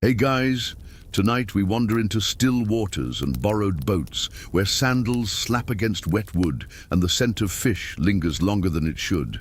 Hey guys, tonight we wander into still waters and borrowed boats where sandals slap against wet wood and the scent of fish lingers longer than it should.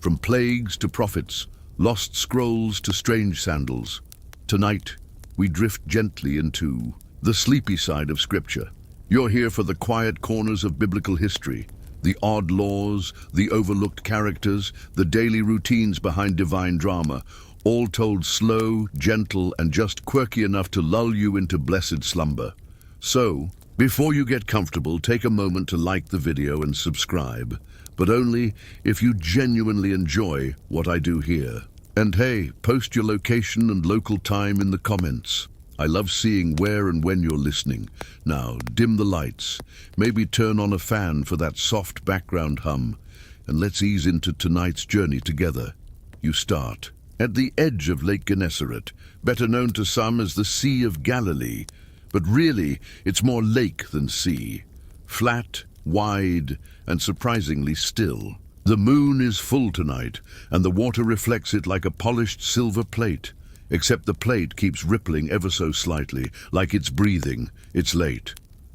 From plagues to prophets, lost scrolls to strange sandals, tonight we drift gently into the sleepy side of Scripture. You're here for the quiet corners of biblical history, the odd laws, the overlooked characters, the daily routines behind divine drama, all told slow, gentle, and just quirky enough to lull you into blessed slumber. So, before you get comfortable, take a moment to like the video and subscribe, but only if you genuinely enjoy what I do here. And hey, post your location and local time in the comments. I love seeing where and when you're listening. Now, dim the lights, maybe turn on a fan for that soft background hum, and let's ease into tonight's journey together. You start at the edge of Lake Gennesaret, better known to some as the Sea of Galilee, but really it's more lake than sea. Flat, wide, and surprisingly still. The moon is full tonight, and the water reflects it like a polished silver plate, except the plate keeps rippling ever so slightly, like it's breathing. It's late.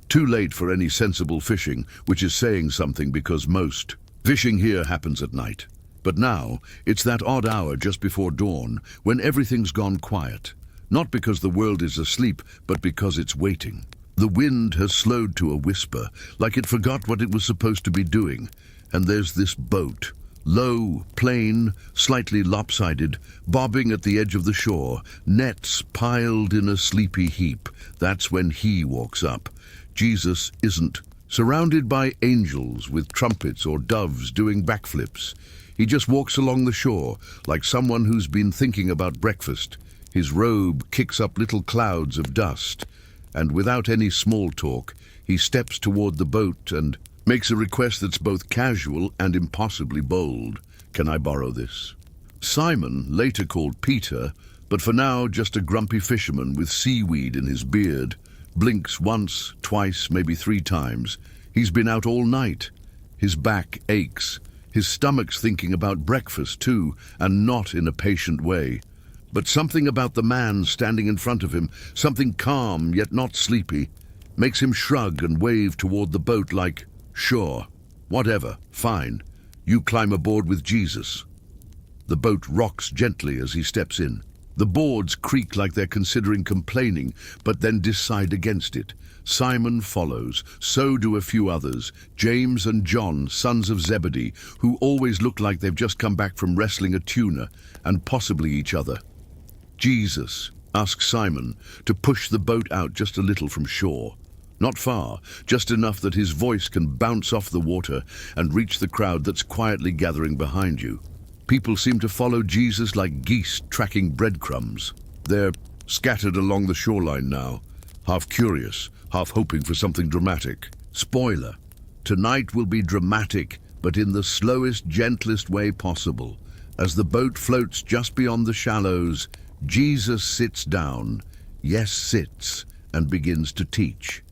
Too late for any sensible fishing, which is saying something because most fishing here happens at night. But now, it's that odd hour just before dawn, when everything's gone quiet. Not because the world is asleep, but because it's waiting. The wind has slowed to a whisper, like it forgot what it was supposed to be doing. And there's this boat, low, plain, slightly lopsided, bobbing at the edge of the shore, nets piled in a sleepy heap. That's when he walks up. Jesus isn't. Surrounded by angels with trumpets or doves doing backflips. He just walks along the shore, like someone who's been thinking about breakfast. His robe kicks up little clouds of dust, and without any small talk, he steps toward the boat and makes a request that's both casual and impossibly bold. Can I borrow this? Simon, later called Peter, but for now just a grumpy fisherman with seaweed in his beard, blinks once, twice, maybe 3 times. He's been out all night. His back aches. His stomach's thinking about breakfast too, and not in a patient way. But something about the man standing in front of him, something calm yet not sleepy, makes him shrug and wave toward the boat like, sure, whatever, fine, you climb aboard with Jesus. The boat rocks gently as he steps in. The boards creak like they're considering complaining, but then decide against it. Simon follows, so do a few others, James and John, sons of Zebedee, who always look like they've just come back from wrestling a tuna, and possibly each other. Jesus asks Simon to push the boat out just a little from shore. Not far, just enough that his voice can bounce off the water and reach the crowd that's quietly gathering behind you. People seem to follow Jesus like geese tracking breadcrumbs. They're scattered along the shoreline now, half curious, half hoping for something dramatic. Spoiler, tonight will be dramatic, but in the slowest, gentlest way possible. As the boat floats just beyond the shallows, Jesus sits down, yes, sits, and begins to teach.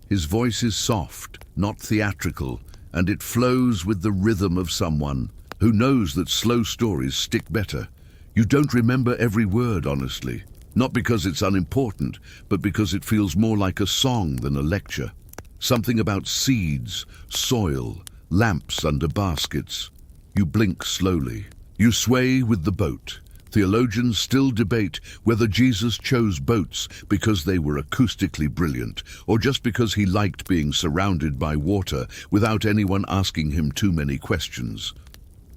His voice is soft, not theatrical, and it flows with the rhythm of someone who knows that slow stories stick better. You don't remember every word, honestly. Not because it's unimportant, but because it feels more like a song than a lecture. Something about seeds, soil, lamps under baskets. You blink slowly. You sway with the boat. Theologians still debate whether Jesus chose boats because they were acoustically brilliant, or just because he liked being surrounded by water without anyone asking him too many questions.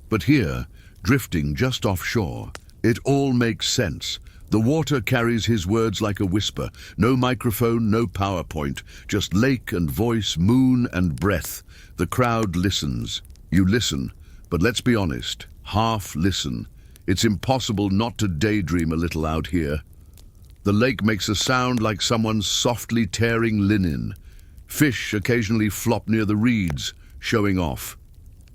But here, drifting just offshore, it all makes sense. The water carries his words like a whisper. No microphone, no PowerPoint, just lake and voice, moon and breath. The crowd listens. You listen, but let's be honest, half listen. It's impossible not to daydream a little out here. The lake makes a sound like someone softly tearing linen. Fish occasionally flop near the reeds, showing off.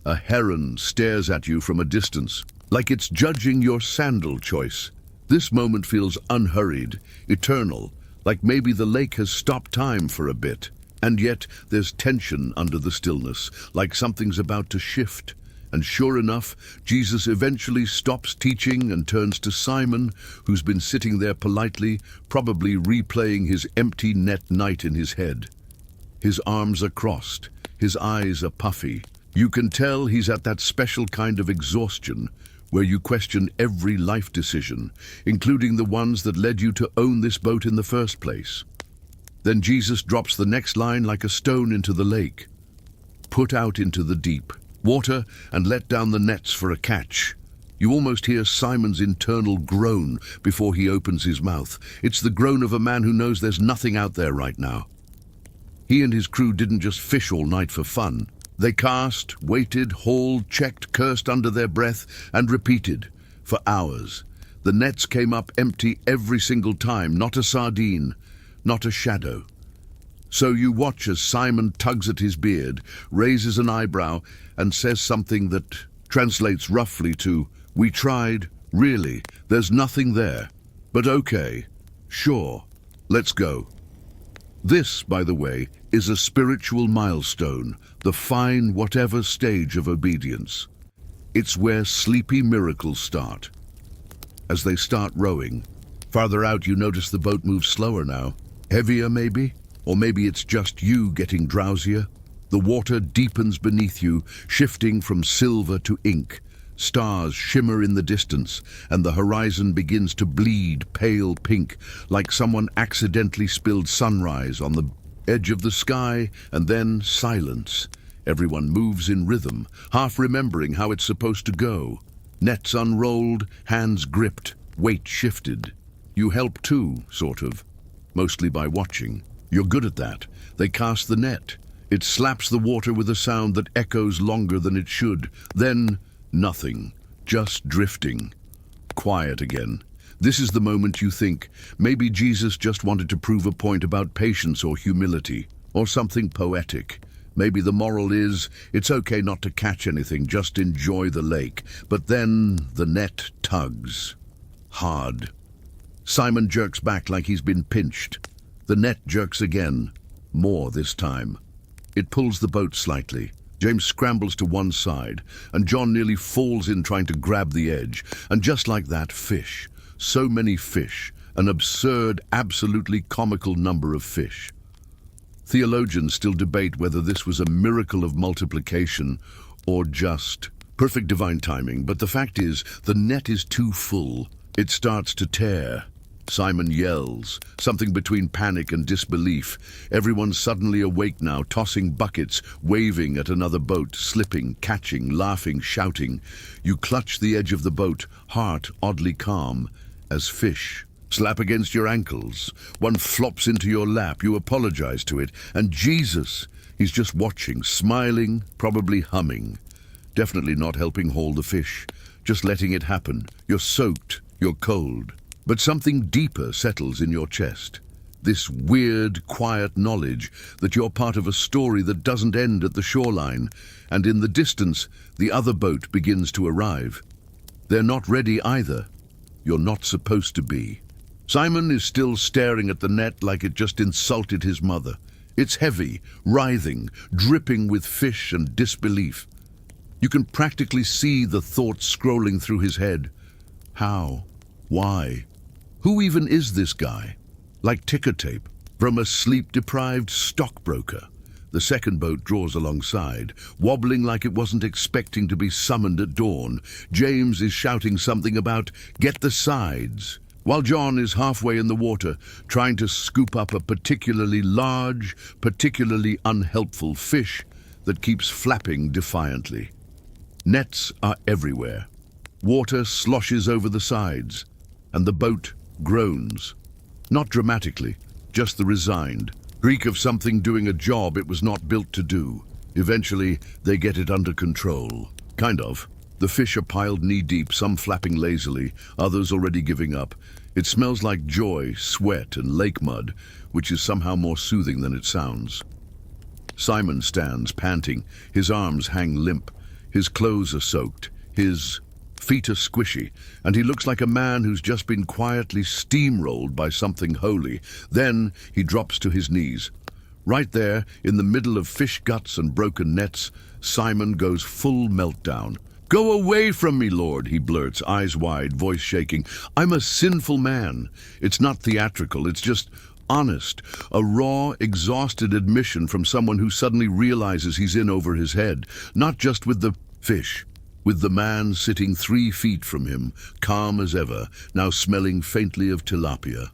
A heron stares at you from a distance, like it's judging your sandal choice. This moment feels unhurried, eternal, like maybe the lake has stopped time for a bit. And yet there's tension under the stillness, like something's about to shift. And sure enough, Jesus eventually stops teaching and turns to Simon, who's been sitting there politely, probably replaying his empty net night in his head. His arms are crossed, his eyes are puffy. You can tell he's at that special kind of exhaustion where you question every life decision, including the ones that led you to own this boat in the first place. Then Jesus drops the next line like a stone into the lake. Put out into the deep water and let down the nets for a catch. You almost hear Simon's internal groan before he opens his mouth. It's the groan of a man who knows there's nothing out there right now. He and his crew didn't just fish all night for fun. They cast, waited, hauled, checked, cursed under their breath, and repeated for hours. The nets came up empty every single time, not a sardine, not a shadow. So you watch as Simon tugs at his beard, raises an eyebrow, and says something that translates roughly to, "We tried, really, there's nothing there. But okay, sure, let's go." This, by the way, is a spiritual milestone, the fine whatever stage of obedience. It's where sleepy miracles start. As they start rowing, farther out you notice the boat moves slower now. Heavier maybe? Or maybe it's just you getting drowsier. The water deepens beneath you, shifting from silver to ink. Stars shimmer in the distance, and the horizon begins to bleed pale pink, like someone accidentally spilled sunrise on the edge of the sky, and then silence. Everyone moves in rhythm, half remembering how it's supposed to go. Nets unrolled, hands gripped, weight shifted. You help too, sort of, mostly by watching. You're good at that. They cast the net. It slaps the water with a sound that echoes longer than it should. Then, nothing. Just drifting. Quiet again. This is the moment you think, maybe Jesus just wanted to prove a point about patience or humility, or something poetic. Maybe the moral is, it's okay not to catch anything, just enjoy the lake. But then the net tugs. Hard. Simon jerks back like he's been pinched. The net jerks again. More this time. It pulls the boat slightly. James scrambles to one side, and John nearly falls in trying to grab the edge. And just like that, fish. So many fish. An absurd, absolutely comical number of fish. Theologians still debate whether this was a miracle of multiplication or just perfect divine timing, but the fact is, the net is too full. It starts to tear. Simon yells, something between panic and disbelief. Everyone's suddenly awake now, tossing buckets, waving at another boat, slipping, catching, laughing, shouting. You clutch the edge of the boat, heart oddly calm, as fish slap against your ankles. One flops into your lap, you apologize to it, and Jesus, he's just watching, smiling, probably humming. Definitely not helping haul the fish, just letting it happen. You're soaked, you're cold. But something deeper settles in your chest. This weird, quiet knowledge that you're part of a story that doesn't end at the shoreline, and in the distance, the other boat begins to arrive. They're not ready either. You're not supposed to be. Simon is still staring at the net like it just insulted his mother. It's heavy, writhing, dripping with fish and disbelief. You can practically see the thoughts scrolling through his head. How? Why? Who even is this guy? Like ticker tape from a sleep-deprived stockbroker. The second boat draws alongside, wobbling like it wasn't expecting to be summoned at dawn. James is shouting something about, "Get the sides," while John is halfway in the water, trying to scoop up a particularly large, particularly unhelpful fish that keeps flapping defiantly. Nets are everywhere. Water sloshes over the sides, and the boat groans. Not dramatically, just the resigned creak of something doing a job it was not built to do. Eventually, they get it under control. Kind of. The fish are piled knee-deep, some flapping lazily, others already giving up. It smells like joy, sweat, and lake mud, which is somehow more soothing than it sounds. Simon stands, panting. His arms hang limp. His clothes are soaked. His feet are squishy, and he looks like a man who's just been quietly steamrolled by something holy. Then he drops to his knees. Right there, in the middle of fish guts and broken nets, Simon goes full meltdown. "Go away from me, Lord," he blurts, eyes wide, voice shaking. "I'm a sinful man." It's not theatrical, it's just honest. A raw, exhausted admission from someone who suddenly realizes he's in over his head. Not just with the fish, with the man sitting 3 feet from him, calm as ever, now smelling faintly of tilapia.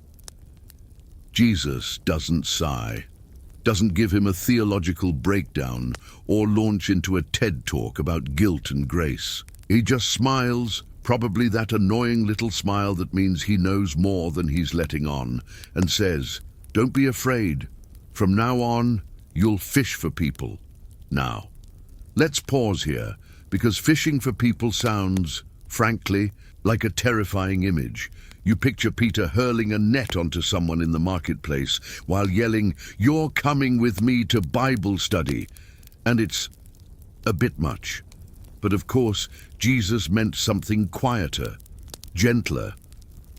Jesus doesn't sigh, doesn't give him a theological breakdown or launch into a TED talk about guilt and grace. He just smiles, probably that annoying little smile that means he knows more than he's letting on, and says, "Don't be afraid. From now on, you'll fish for people." Now, let's pause here, because fishing for people sounds, frankly, like a terrifying image. You picture Peter hurling a net onto someone in the marketplace while yelling, "You're coming with me to Bible study." And it's a bit much. But of course, Jesus meant something quieter, gentler,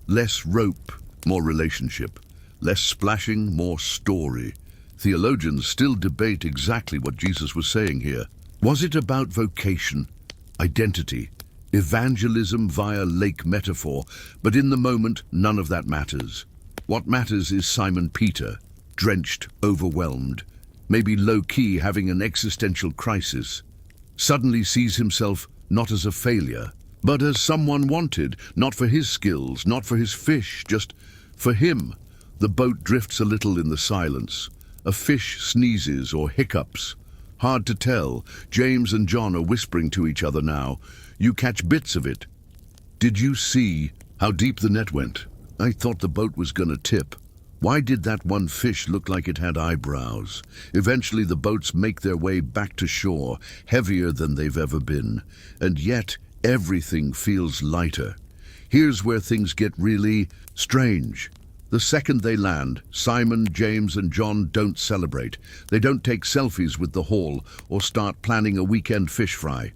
less rope, more relationship, less splashing, more story. Theologians still debate exactly what Jesus was saying here. Was it about vocation, identity, evangelism via lake metaphor? But in the moment, none of that matters. What matters is Simon Peter, drenched, overwhelmed, maybe low-key having an existential crisis, suddenly sees himself not as a failure, but as someone wanted, not for his skills, not for his fish, just for him. The boat drifts a little in the silence. A fish sneezes or hiccups. Hard to tell. James and John are whispering to each other now. You catch bits of it. "Did you see how deep the net went? I thought the boat was gonna tip. Why did that one fish look like it had eyebrows?" Eventually the boats make their way back to shore, heavier than they've ever been. And yet everything feels lighter. Here's where things get really strange. The second they land, Simon, James, and John don't celebrate. They don't take selfies with the haul or start planning a weekend fish fry.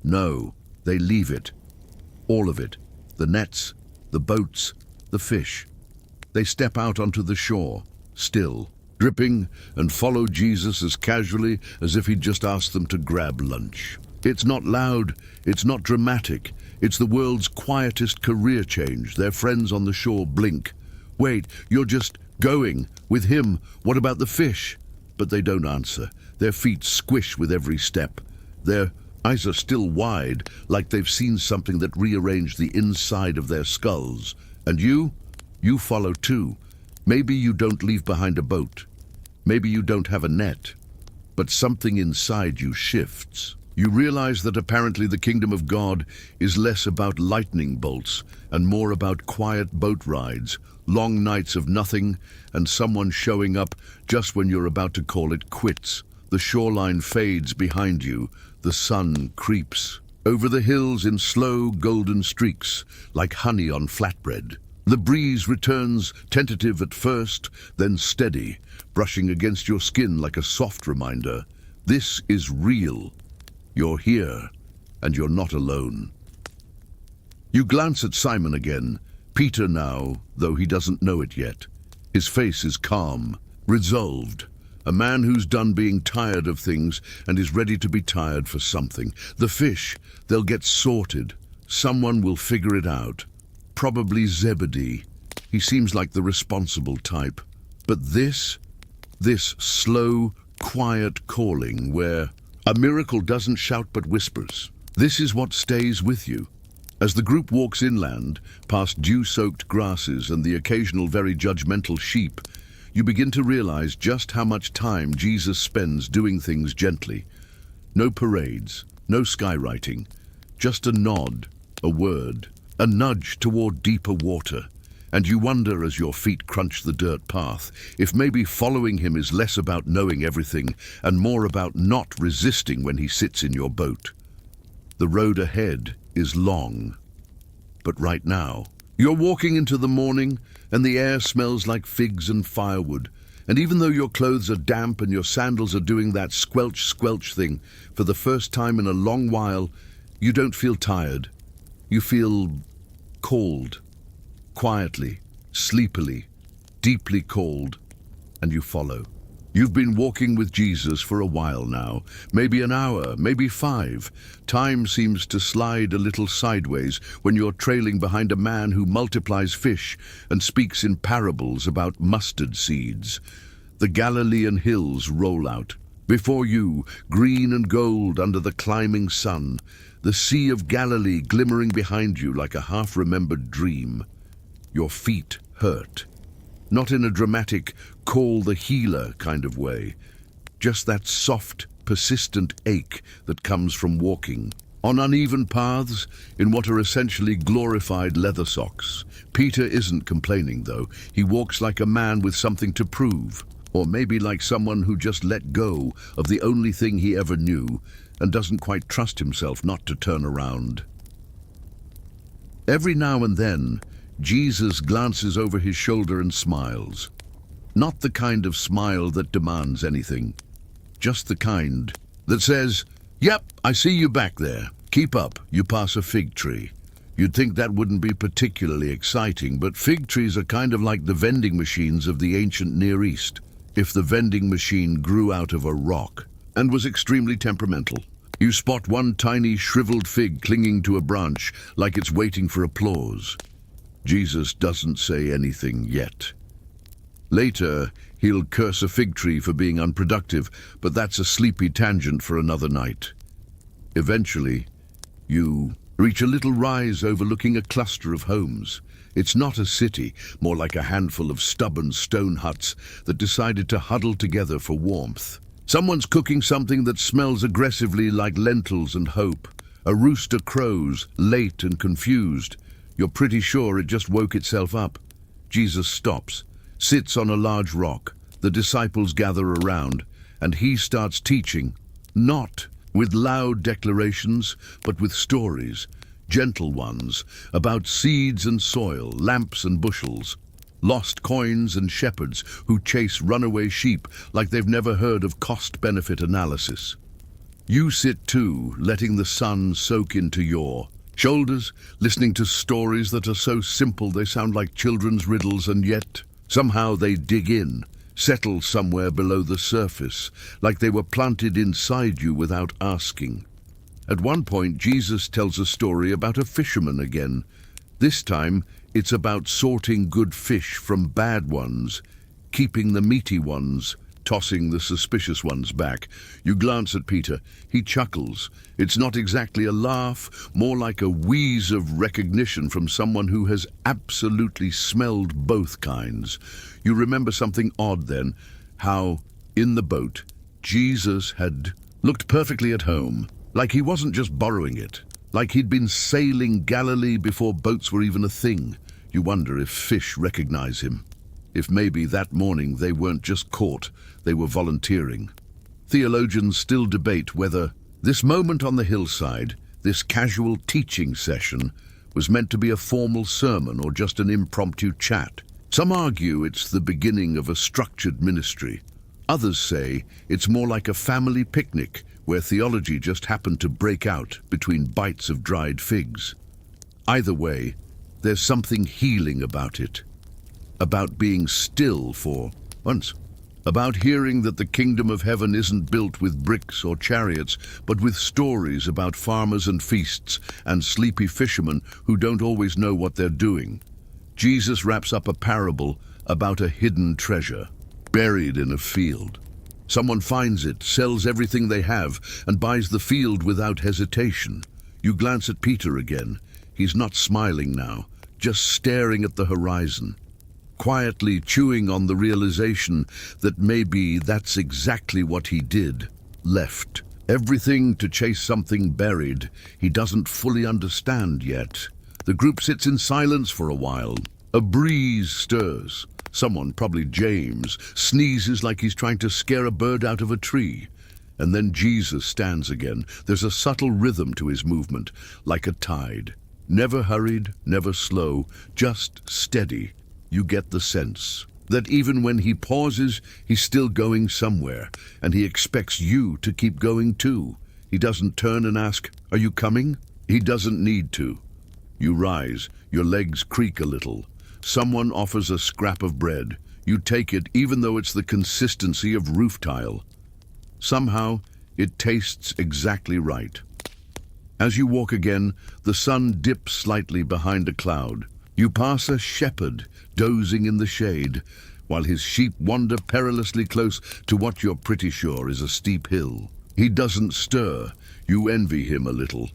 No, they leave it. All of it. The nets, the boats, the fish. They step out onto the shore, still, dripping, and follow Jesus as casually as if he'd just asked them to grab lunch. It's not loud, it's not dramatic. It's the world's quietest career change. Their friends on the shore blink. "Wait, you're just going with him. What about the fish?" But they don't answer. Their feet squish with every step. Their eyes are still wide, like they've seen something that rearranged the inside of their skulls. And you follow too. Maybe you don't leave behind a boat. Maybe you don't have a net. But something inside you shifts. You realize that apparently the kingdom of God is less about lightning bolts and more about quiet boat rides, long nights of nothing, and someone showing up just when you're about to call it quits. The shoreline fades behind you. The sun creeps over the hills in slow golden streaks, like honey on flatbread. The breeze returns, tentative at first, then steady, brushing against your skin like a soft reminder. This is real. You're here, and you're not alone. You glance at Simon again, Peter now, though he doesn't know it yet. His face is calm, resolved. A man who's done being tired of things and is ready to be tired for something. The fish, they'll get sorted. Someone will figure it out. Probably Zebedee. He seems like the responsible type. But this slow, quiet calling where a miracle doesn't shout but whispers. This is what stays with you. As the group walks inland, past dew-soaked grasses and the occasional very judgmental sheep, you begin to realize just how much time Jesus spends doing things gently. No parades, no skywriting, just a nod, a word, a nudge toward deeper water. And you wonder as your feet crunch the dirt path, if maybe following him is less about knowing everything and more about not resisting when he sits in your boat. The road ahead is long, but right now, you're walking into the morning and the air smells like figs and firewood. And even though your clothes are damp and your sandals are doing that squelch, squelch thing, for the first time in a long while, you don't feel tired. You feel called. Quietly, sleepily, deeply called, and you follow. You've been walking with Jesus for a while now, maybe an hour, maybe 5. Time seems to slide a little sideways when you're trailing behind a man who multiplies fish and speaks in parables about mustard seeds. The Galilean hills roll out. Before you, green and gold under the climbing sun, the Sea of Galilee glimmering behind you like a half-remembered dream. Your feet hurt. Not in a dramatic, call the healer kind of way. Just that soft, persistent ache that comes from walking. On uneven paths, in what are essentially glorified leather socks. Peter isn't complaining, though. He walks like a man with something to prove. Or maybe like someone who just let go of the only thing he ever knew and doesn't quite trust himself not to turn around. Every now and then, Jesus glances over his shoulder and smiles. Not the kind of smile that demands anything. Just the kind that says, "Yep, I see you back there. Keep up, you pass a fig tree." You'd think that wouldn't be particularly exciting, but fig trees are kind of like the vending machines of the ancient Near East. If the vending machine grew out of a rock and was extremely temperamental, you spot one tiny shriveled fig clinging to a branch like it's waiting for applause. Jesus doesn't say anything yet. Later, he'll curse a fig tree for being unproductive, but that's a sleepy tangent for another night. Eventually, you reach a little rise overlooking a cluster of homes. It's not a city, more like a handful of stubborn stone huts that decided to huddle together for warmth. Someone's cooking something that smells aggressively like lentils and hope. A rooster crows, late and confused. You're pretty sure it just woke itself up. Jesus stops, sits on a large rock. The disciples gather around, and he starts teaching, not with loud declarations, but with stories, gentle ones, about seeds and soil, lamps and bushels, lost coins and shepherds who chase runaway sheep like they've never heard of cost-benefit analysis. You sit too, letting the sun soak into your shoulders, listening to stories that are so simple they sound like children's riddles, and yet somehow they dig in, settle somewhere below the surface, like they were planted inside you without asking. At one point, Jesus tells a story about a fisherman again. This time, it's about sorting good fish from bad ones, keeping the meaty ones, tossing the suspicious ones back. You glance at Peter. He chuckles. It's not exactly a laugh, more like a wheeze of recognition from someone who has absolutely smelled both kinds. You remember something odd then, how, in the boat, Jesus had looked perfectly at home, like he wasn't just borrowing it, like he'd been sailing Galilee before boats were even a thing. You wonder if fish recognize him. If maybe that morning they weren't just caught, they were volunteering. Theologians still debate whether this moment on the hillside, this casual teaching session, was meant to be a formal sermon or just an impromptu chat. Some argue it's the beginning of a structured ministry. Others say it's more like a family picnic where theology just happened to break out between bites of dried figs. Either way, there's something healing about it. About being still for once. About hearing that the kingdom of heaven isn't built with bricks or chariots, but with stories about farmers and feasts and sleepy fishermen who don't always know what they're doing. Jesus wraps up a parable about a hidden treasure, buried in a field. Someone finds it, sells everything they have, and buys the field without hesitation. You glance at Peter again. He's not smiling now, just staring at the horizon, quietly chewing on the realization that maybe that's exactly what he did, left. Everything to chase something buried he doesn't fully understand yet. The group sits in silence for a while. A breeze stirs. Someone, probably James, sneezes like he's trying to scare a bird out of a tree. And then Jesus stands again. There's a subtle rhythm to his movement, like a tide. Never hurried, never slow, just steady. You get the sense that even when he pauses, he's still going somewhere, and he expects you to keep going too. He doesn't turn and ask, "Are you coming?" He doesn't need to. You rise, your legs creak a little. Someone offers a scrap of bread. You take it even though it's the consistency of roof tile. Somehow, it tastes exactly right. As you walk again, the sun dips slightly behind a cloud. You pass a shepherd dozing in the shade, while his sheep wander perilously close to what you're pretty sure is a steep hill. He doesn't stir. You envy him a little.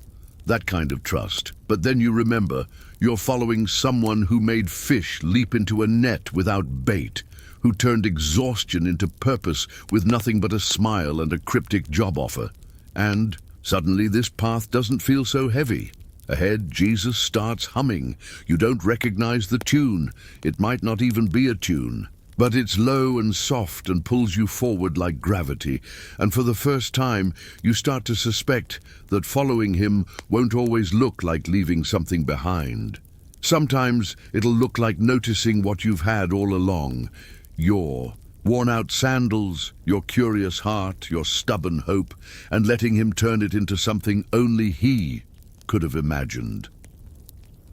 That kind of trust. But then you remember, you're following someone who made fish leap into a net without bait, who turned exhaustion into purpose with nothing but a smile and a cryptic job offer. And suddenly this path doesn't feel so heavy. Ahead, Jesus starts humming. You don't recognize the tune. It might not even be a tune. But it's low and soft and pulls you forward like gravity. And for the first time, you start to suspect that following him won't always look like leaving something behind. Sometimes it'll look like noticing what you've had all along. Your worn-out sandals, your curious heart, your stubborn hope, and letting him turn it into something only he could have imagined.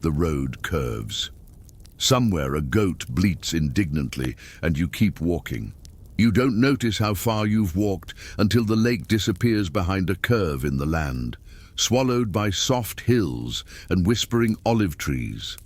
The road curves. Somewhere a goat bleats indignantly, and you keep walking. You don't notice how far you've walked until the lake disappears behind a curve in the land, swallowed by soft hills and whispering olive trees.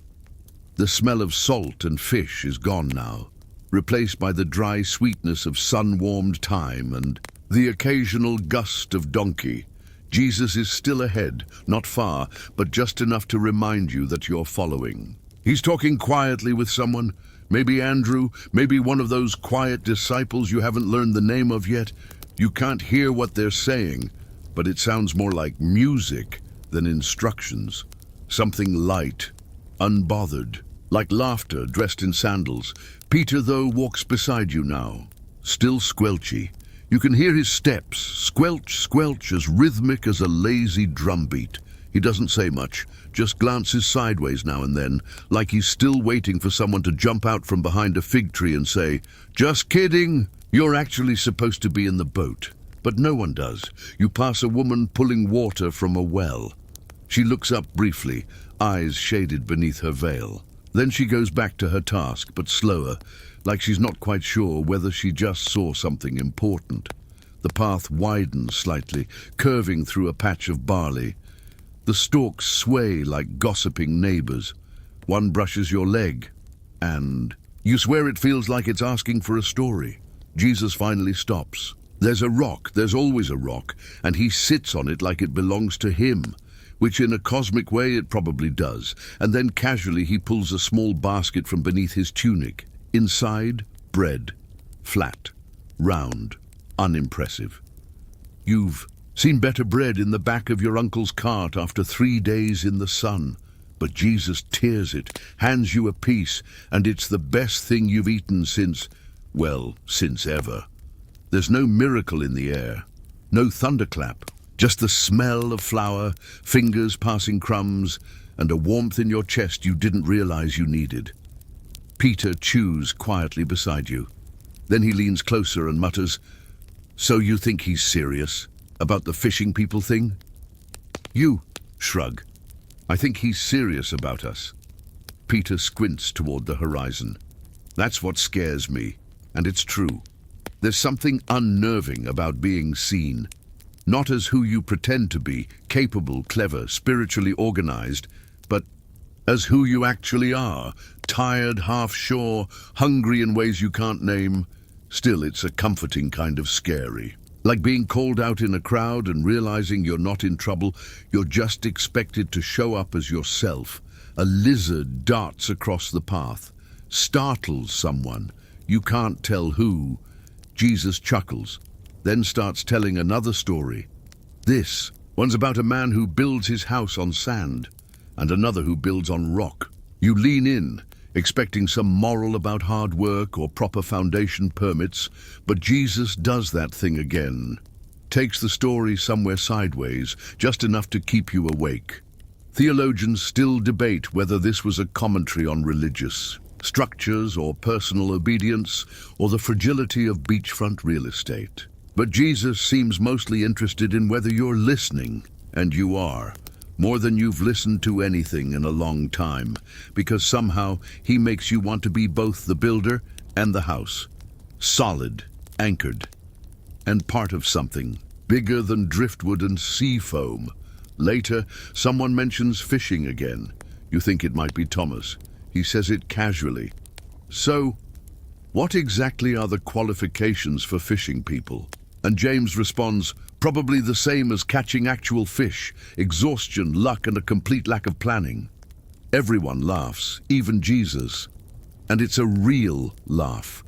The smell of salt and fish is gone now, replaced by the dry sweetness of sun-warmed thyme and the occasional gust of donkey. Jesus is still ahead, not far, but just enough to remind you that you're following. He's talking quietly with someone, maybe Andrew, maybe one of those quiet disciples you haven't learned the name of yet. You can't hear what they're saying, but it sounds more like music than instructions. Something light, unbothered, like laughter dressed in sandals. Peter, though, walks beside you now, still squelchy. You can hear his steps, squelch, squelch, as rhythmic as a lazy drumbeat. He doesn't say much, just glances sideways now and then, like he's still waiting for someone to jump out from behind a fig tree and say, "Just kidding, you're actually supposed to be in the boat." But no one does. You pass a woman pulling water from a well. She looks up briefly, eyes shaded beneath her veil. Then she goes back to her task, but slower, like she's not quite sure whether she just saw something important. The path widens slightly, curving through a patch of barley. The stalks sway like gossiping neighbors. One brushes your leg, and you swear it feels like it's asking for a story. Jesus finally stops. There's a rock, there's always a rock, and he sits on it like it belongs to him, which in a cosmic way it probably does, and then casually he pulls a small basket from beneath his tunic. Inside, bread. Flat, round, unimpressive. You've seen better bread in the back of your uncle's cart after 3 days in the sun. But Jesus tears it, hands you a piece, and it's the best thing you've eaten since ever. There's no miracle in the air, no thunderclap, just the smell of flour, fingers passing crumbs, and a warmth in your chest you didn't realize you needed. Peter chews quietly beside you. Then he leans closer and mutters, "So you think he's serious about the fishing people thing?" You shrug. "I think he's serious about us." Peter squints toward the horizon. "That's what scares me, and it's true. There's something unnerving about being seen, not as who you pretend to be, capable, clever, spiritually organized, but as who you actually are, tired, half-sure, hungry in ways you can't name. Still, it's a comforting kind of scary. Like being called out in a crowd and realizing you're not in trouble, you're just expected to show up as yourself. A lizard darts across the path, startles someone. You can't tell who. Jesus chuckles, then starts telling another story. This one's about a man who builds his house on sand, and another who builds on rock. You lean in, expecting some moral about hard work or proper foundation permits, but Jesus does that thing again. Takes the story somewhere sideways, just enough to keep you awake. Theologians still debate whether this was a commentary on religious structures or personal obedience or the fragility of beachfront real estate. But Jesus seems mostly interested in whether you're listening, and you are. More than you've listened to anything in a long time, because somehow he makes you want to be both the builder And the house, solid, anchored, and part of something bigger than driftwood and sea foam. Later, someone mentions fishing again. You think it might be Thomas. He says it casually. So, what exactly are the qualifications for fishing people? And James responds, probably the same as catching actual fish: exhaustion, luck, and a complete lack of planning. Everyone laughs, even Jesus. And it's a real laugh.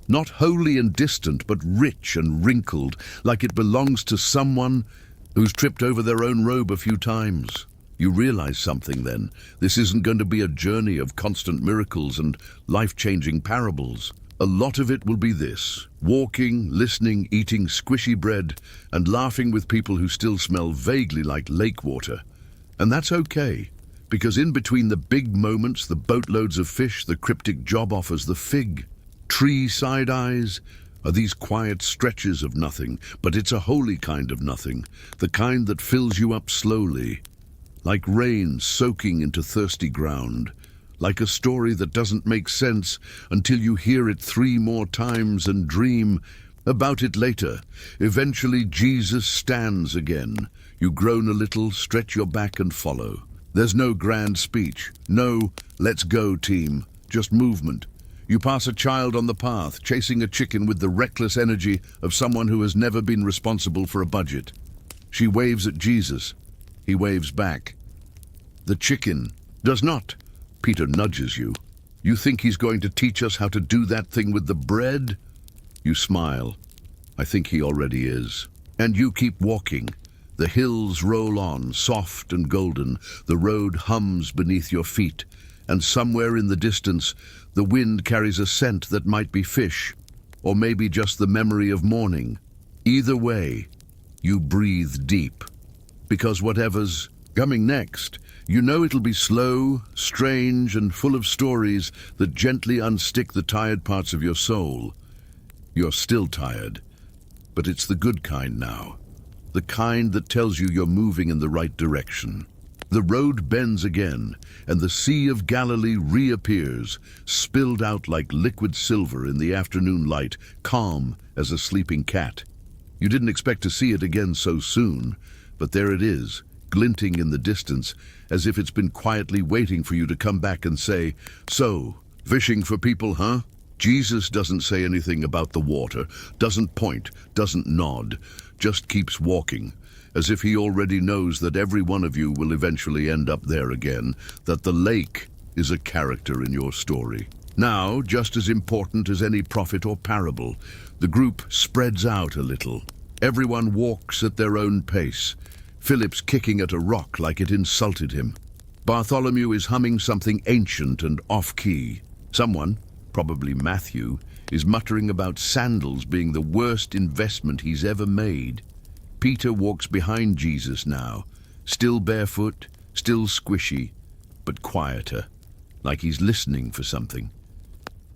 Not holy and distant, but rich and wrinkled, like it belongs to someone who's tripped over their own robe a few times. You realize something then. This isn't going to be a journey of constant miracles and life-changing parables. A lot of it will be this: walking, listening, eating squishy bread, and laughing with people who still smell vaguely like lake water. And that's okay, because in between the big moments, the boatloads of fish, the cryptic job offers, the fig, tree side eyes, are these quiet stretches of nothing, but it's a holy kind of nothing, the kind that fills you up slowly, like rain soaking into thirsty ground, like a story that doesn't make sense until you hear it 3 more times and dream about it later. Eventually Jesus stands again. You groan a little, stretch your back and follow. There's no grand speech, no "let's go team," just movement. You pass a child on the path, chasing a chicken with the reckless energy of someone who has never been responsible for a budget. She waves at Jesus. He waves back. The chicken does not. Peter nudges you. You think he's going to teach us how to do that thing with the bread? You smile. I think he already is. And you keep walking. The hills roll on, soft and golden. The road hums beneath your feet. And somewhere in the distance, the wind carries a scent that might be fish, or maybe just the memory of morning. Either way, you breathe deep. Because whatever's coming next, you know it'll be slow, strange, and full of stories that gently unstick the tired parts of your soul. You're still tired, but it's the good kind now. The kind that tells you you're moving in the right direction. The road bends again, and the Sea of Galilee reappears, spilled out like liquid silver in the afternoon light, calm as a sleeping cat. You didn't expect to see it again so soon, but there it is, glinting in the distance, as if it's been quietly waiting for you to come back and say, "So, fishing for people, huh?" Jesus doesn't say anything about the water, doesn't point, doesn't nod, just keeps walking, as if he already knows that every one of you will eventually end up there again, that the lake is a character in your story. Now, just as important as any prophet or parable, the group spreads out a little. Everyone walks at their own pace. Philip's kicking at a rock like it insulted him. Bartholomew is humming something ancient and off-key. Someone, probably Matthew, is muttering about sandals being the worst investment he's ever made. Peter walks behind Jesus now, still barefoot, still squishy, but quieter, like he's listening for something.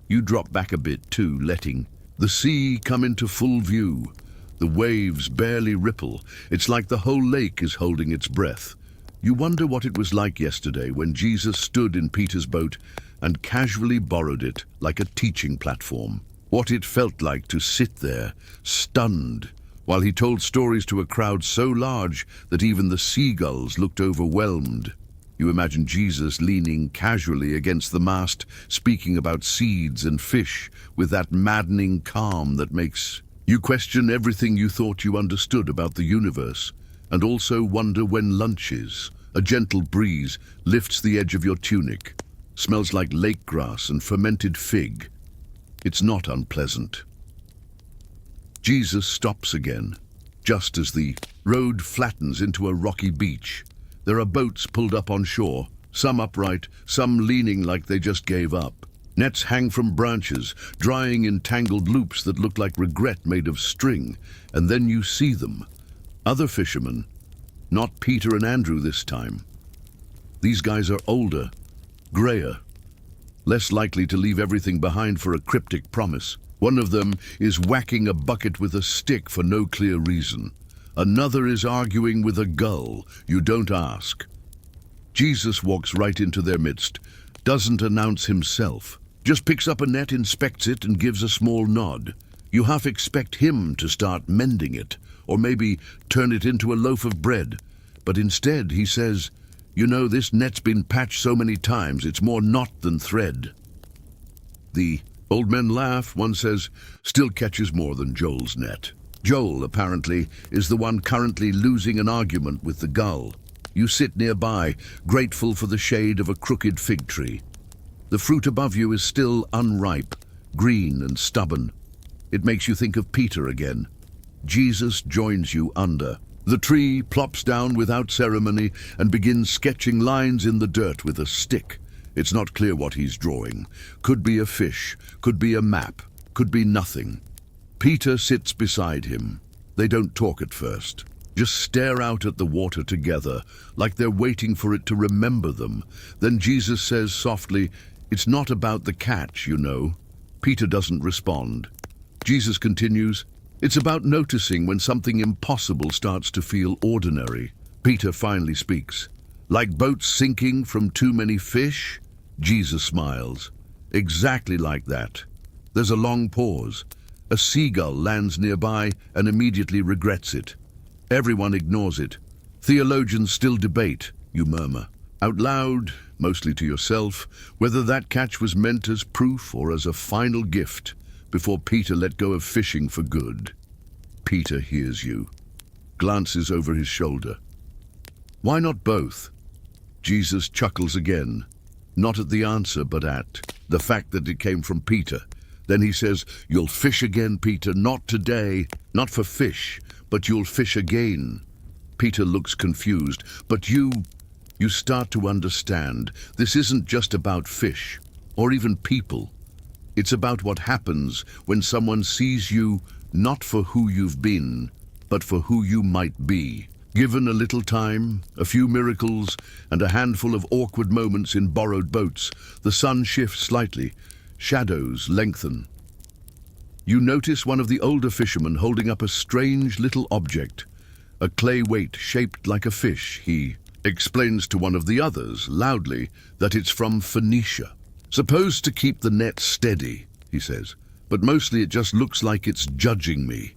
You drop back a bit too, letting the sea come into full view. The waves barely ripple. It's like the whole lake is holding its breath. You wonder what it was like yesterday when Jesus stood in Peter's boat and casually borrowed it like a teaching platform. What it felt like to sit there, stunned, while he told stories to a crowd so large that even the seagulls looked overwhelmed. You imagine Jesus leaning casually against the mast, speaking about seeds and fish with that maddening calm that makes you question everything you thought you understood about the universe, and also wonder when lunch is. A gentle breeze lifts the edge of your tunic, smells like lake grass and fermented fig. It's not unpleasant. Jesus stops again, just as the road flattens into a rocky beach. There are boats pulled up on shore, some upright, some leaning like they just gave up. Nets hang from branches, drying in tangled loops that look like regret made of string, and then you see them. Other fishermen, not Peter and Andrew this time. These guys are older, grayer, less likely to leave everything behind for a cryptic promise. One of them is whacking a bucket with a stick for no clear reason. Another is arguing with a gull. You don't ask. Jesus walks right into their midst, doesn't announce himself, just picks up a net, inspects it, and gives a small nod. You half expect him to start mending it, or maybe turn it into a loaf of bread. But instead he says, "You know, this net's been patched so many times, it's more knot than thread." The old men laugh. One says, "Still catches more than Joel's net." Joel, apparently, is the one currently losing an argument with the gull. You sit nearby, grateful for the shade of a crooked fig tree. The fruit above you is still unripe, green and stubborn. It makes you think of Peter again. Jesus joins you under. The tree plops down without ceremony and begins sketching lines in the dirt with a stick. It's not clear what he's drawing. Could be a fish, could be a map, could be nothing. Peter sits beside him. They don't talk at first. Just stare out at the water together, like they're waiting for it to remember them. Then Jesus says softly, "It's not about the catch, you know." Peter doesn't respond. Jesus continues, "It's about noticing when something impossible starts to feel ordinary." Peter finally speaks. "Like boats sinking from too many fish?" Jesus smiles. "Exactly like that." There's a long pause. A seagull lands nearby and immediately regrets it. Everyone ignores it. Theologians still debate, you murmur. Out loud, mostly to yourself, whether that catch was meant as proof or as a final gift before Peter let go of fishing for good. Peter hears you, glances over his shoulder. "Why not both?" Jesus chuckles again, not at the answer but at the fact that it came from Peter. Then he says, "You'll fish again, Peter, not today, not for fish, but you'll fish again." Peter looks confused, but you start to understand. This isn't just about fish, or even people. It's about what happens when someone sees you not for who you've been, but for who you might be. Given a little time, a few miracles, and a handful of awkward moments in borrowed boats, the sun shifts slightly. Shadows lengthen. You notice one of the older fishermen holding up a strange little object, a clay weight shaped like a fish. He explains to one of the others, loudly, that it's from Phoenicia. "Supposed to keep the net steady," he says, "but mostly it just looks like it's judging me."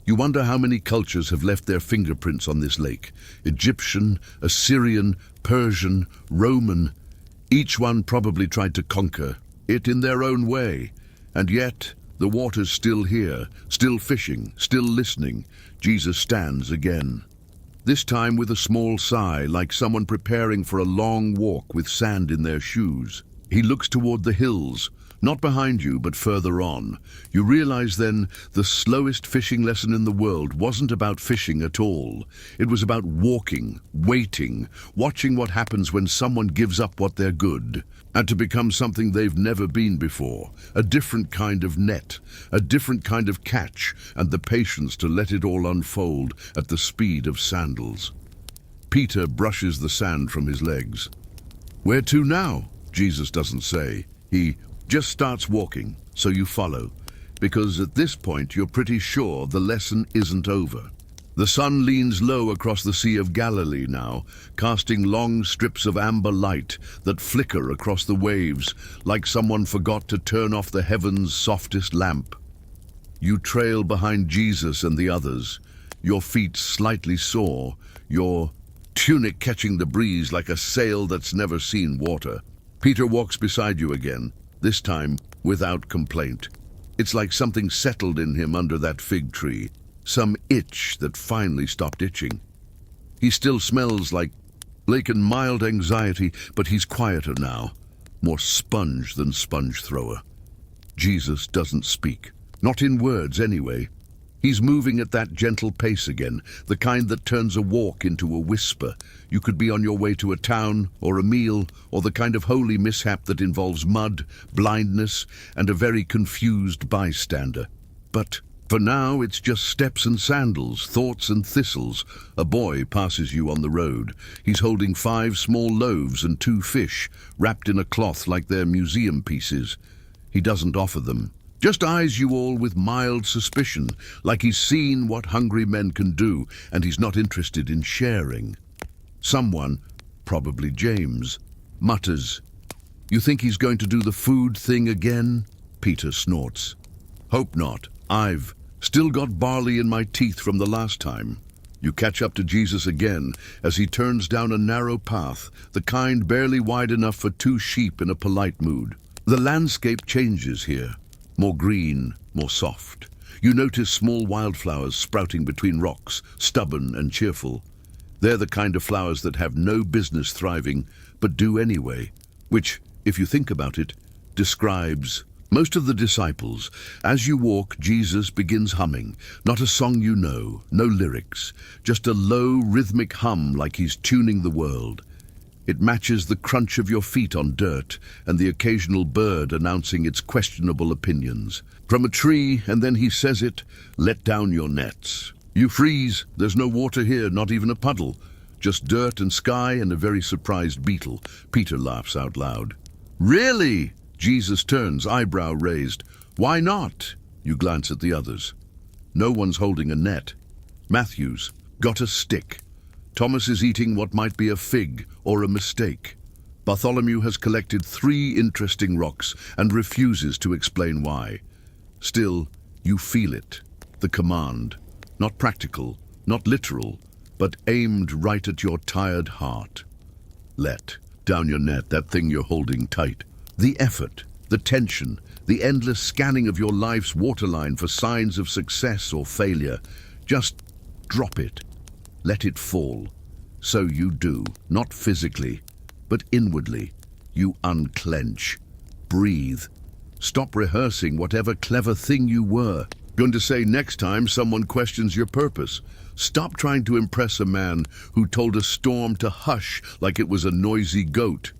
You wonder how many cultures have left their fingerprints on this lake. Egyptian, Assyrian, Persian, Roman. Each one probably tried to conquer it in their own way. And yet, the water's still here, still fishing, still listening. Jesus stands again. This time with a small sigh, like someone preparing for a long walk with sand in their shoes. He looks toward the hills, not behind you, but further on. You realize then the slowest fishing lesson in the world wasn't about fishing at all. It was about walking, waiting, watching what happens when someone gives up what they're good, and to become something they've never been before. A different kind of net, a different kind of catch, and the patience to let it all unfold at the speed of sandals. Peter brushes the sand from his legs. "Where to now?" Jesus doesn't say. He just starts walking, so you follow, because at this point you're pretty sure the lesson isn't over. The sun leans low across the Sea of Galilee now, casting long strips of amber light that flicker across the waves like someone forgot to turn off the heaven's softest lamp. You trail behind Jesus and the others, your feet slightly sore, your tunic catching the breeze like a sail that's never seen water. Peter walks beside you again, this time without complaint. It's like something settled in him under that fig tree, some itch that finally stopped itching. He still smells like and mild anxiety, but he's quieter now, more sponge than sponge thrower. Jesus doesn't speak, not in words anyway. He's moving at that gentle pace again, the kind that turns a walk into a whisper. You could be on your way to a town or a meal, or the kind of holy mishap that involves mud, blindness, and a very confused bystander. But for now, it's just steps and sandals, thoughts and thistles. A boy passes you on the road. He's holding 5 small loaves and 2 fish, wrapped in a cloth like they're museum pieces. He doesn't offer them. Just eyes you all with mild suspicion, like he's seen what hungry men can do, and he's not interested in sharing. Someone, probably James, mutters, You think he's going to do the food thing again? Peter snorts. Hope not. I've still got barley in my teeth from the last time. You catch up to Jesus again as he turns down a narrow path, the kind barely wide enough for two sheep in a polite mood. The landscape changes here. More green, more soft. You notice small wildflowers sprouting between rocks, stubborn and cheerful. They're the kind of flowers that have no business thriving, but do anyway, which, if you think about it, describes most of the disciples. As you walk, Jesus begins humming, not a song you know, no lyrics, just a low rhythmic hum like he's tuning the world. It matches the crunch of your feet on dirt and the occasional bird announcing its questionable opinions. From a tree, and then he says it, let down your nets. You freeze, there's no water here, not even a puddle. Just dirt and sky and a very surprised beetle. Peter laughs out loud. Really? Jesus turns, eyebrow raised. Why not? You glance at the others. No one's holding a net. Matthew's got a stick. Thomas is eating what might be a fig or a mistake. Bartholomew has collected 3 interesting rocks and refuses to explain why. Still, you feel it. The command. Not practical, not literal, but aimed right at your tired heart. Let down your net, that thing you're holding tight. The effort, the tension, the endless scanning of your life's waterline for signs of success or failure. Just drop it. Let it fall. So you do, not physically, but inwardly. You unclench. Breathe. Stop rehearsing whatever clever thing you were. Going to say next time someone questions your purpose. Stop trying to impress a man who told a storm to hush like it was a noisy goat.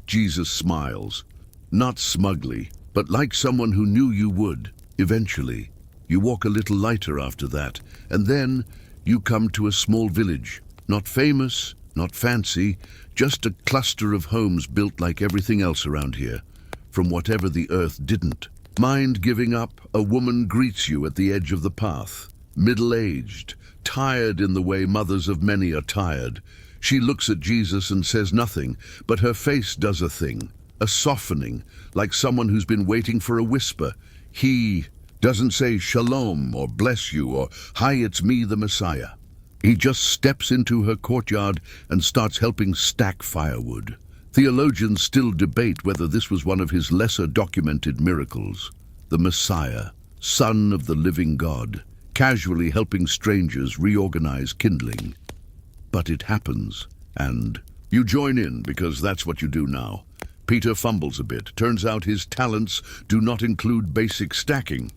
Jesus smiles, not smugly, but like someone who knew you would, eventually. You walk a little lighter after that, and then you come to a small village. Not famous, not fancy, just a cluster of homes built like everything else around here, from whatever the earth didn't. Mind giving up, a woman greets you at the edge of the path. Middle-aged, tired in the way mothers of many are tired. She looks at Jesus and says nothing, but her face does a thing, a softening, like someone who's been waiting for a whisper. He doesn't say shalom or bless you or hi, it's me, the Messiah. He just steps into her courtyard and starts helping stack firewood. Theologians still debate whether this was one of his lesser documented miracles. The Messiah, Son of the living God, casually helping strangers reorganize kindling. But it happens, and you join in because that's what you do now. Peter fumbles a bit. Turns out his talents do not include basic stacking.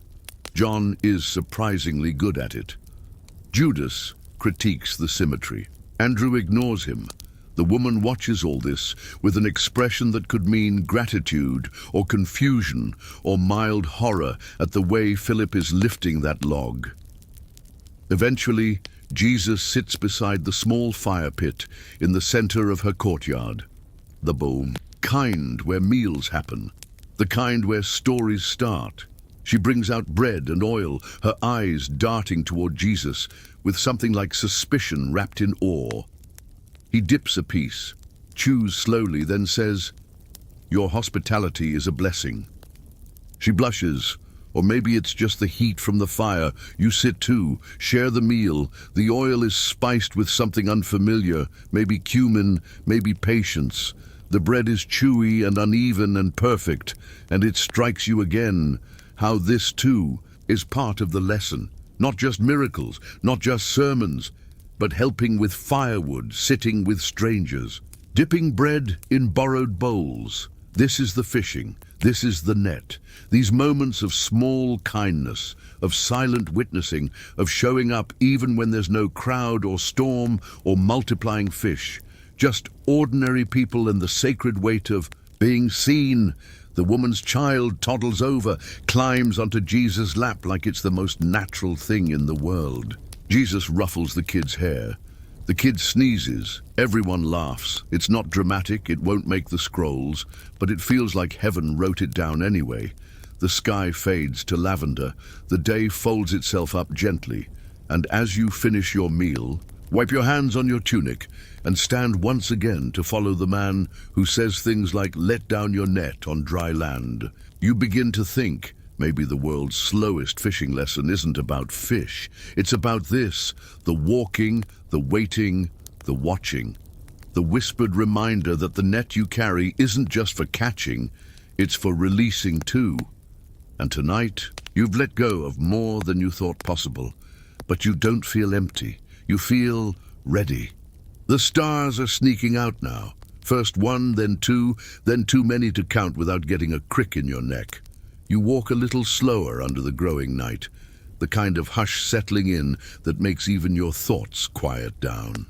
John is surprisingly good at it. Judas critiques the symmetry. Andrew ignores him. The woman watches all this with an expression that could mean gratitude or confusion or mild horror at the way Philip is lifting that log. Eventually, Jesus sits beside the small fire pit in the center of her courtyard. The boom. Kind where meals happen. The kind where stories start. She brings out bread and oil, her eyes darting toward Jesus with something like suspicion wrapped in awe. He dips a piece, chews slowly, then says, "Your hospitality is a blessing." She blushes, or maybe it's just the heat from the fire. You sit too, share the meal. The oil is spiced with something unfamiliar, maybe cumin, maybe patience. The bread is chewy and uneven and perfect, and it strikes you again how this too is part of the lesson. Not just miracles, not just sermons, but helping with firewood, sitting with strangers, dipping bread in borrowed bowls. This is the fishing, this is the net. These moments of small kindness, of silent witnessing, of showing up even when there's no crowd or storm or multiplying fish. Just ordinary people and the sacred weight of being seen. The woman's child toddles over, climbs onto Jesus' lap like it's the most natural thing in the world. Jesus ruffles the kid's hair. The kid sneezes. Everyone laughs. It's not dramatic, it won't make the scrolls, but it feels like heaven wrote it down anyway. The sky fades to lavender. The day folds itself up gently. And as you finish your meal, Wipe your hands on your tunic and stand once again to follow the man who says things like, "Let down your net on dry land." You begin to think, maybe the world's slowest fishing lesson isn't about fish. It's about this: the walking, the waiting, the watching. The whispered reminder that the net you carry isn't just for catching, it's for releasing too. And tonight, you've let go of more than you thought possible. But you don't feel empty. You feel ready. The stars are sneaking out now. First one, then too many to count without getting a crick in your neck. You walk a little slower under the growing night, the kind of hush settling in that makes even your thoughts quiet down.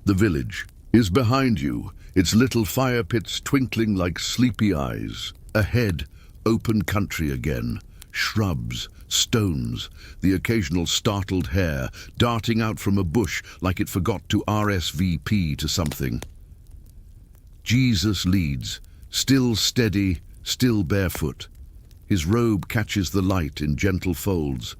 The village is behind you, its little fire pits twinkling like sleepy eyes. Ahead, open country again. Shrubs, stones, the occasional startled hare darting out from a bush like it forgot to RSVP to something. Jesus leads, still steady, still barefoot. His robe catches the light in gentle folds.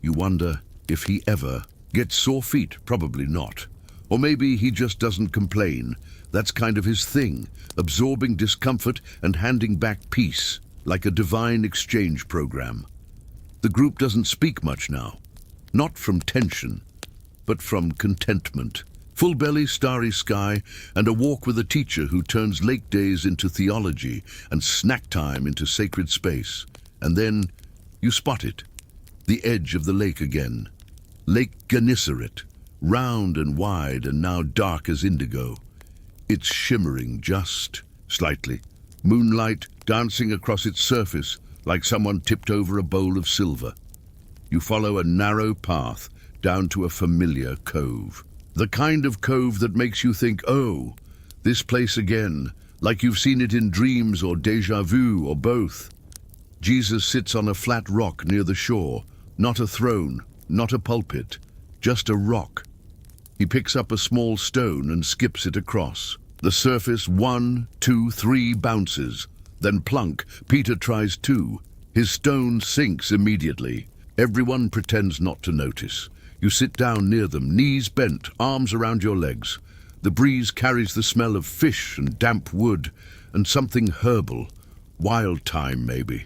You wonder if he ever gets sore feet. Probably not. Or maybe he just doesn't complain. That's kind of his thing, absorbing discomfort and handing back peace, like a divine exchange program. The group doesn't speak much now, not from tension, but from contentment. Full belly, starry sky, and a walk with a teacher who turns lake days into theology and snack time into sacred space. And then you spot it, the edge of the lake again. Lake Gennesaret, round and wide and now dark as indigo. It's shimmering just slightly, moonlight dancing across its surface like someone tipped over a bowl of silver. You follow a narrow path down to a familiar cove. The kind of cove that makes you think, oh, this place again, like you've seen it in dreams or déjà vu or both. Jesus sits on a flat rock near the shore, not a throne, not a pulpit, just a rock. He picks up a small stone and skips it across. The surface 1, 2, 3 bounces. Then plunk, Peter tries 2. His stone sinks immediately. Everyone pretends not to notice. You sit down near them, knees bent, arms around your legs. The breeze carries the smell of fish and damp wood and something herbal, wild thyme maybe.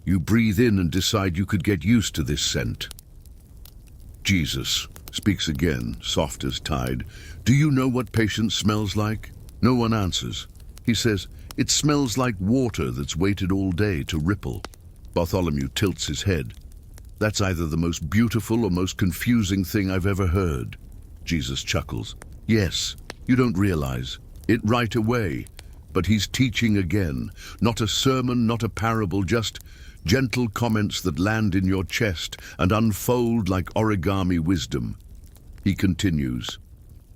You breathe in and decide you could get used to this scent. Jesus speaks again, soft as tide. Do you know what patience smells like? No one answers. He says, it smells like water that's waited all day to ripple. Bartholomew tilts his head. That's either the most beautiful or most confusing thing I've ever heard. Jesus chuckles. Yes, you don't realize it right away, but he's teaching again. Not a sermon, not a parable, just gentle comments that land in your chest and unfold like origami wisdom. He continues.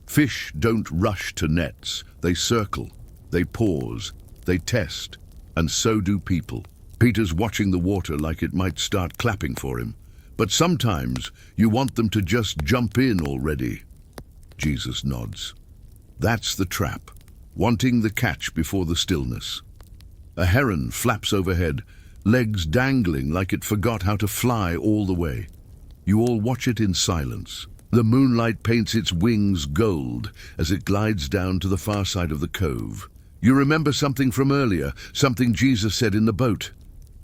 Fish don't rush to nets. They circle, they pause, they test, and so do people. Peter's watching the water like it might start clapping for him. But sometimes you want them to just jump in already. Jesus nods. That's the trap, wanting the catch before the stillness. A heron flaps overhead, legs dangling like it forgot how to fly all the way. You all watch it in silence. The moonlight paints its wings gold as it glides down to the far side of the cove. You remember something from earlier, something Jesus said in the boat.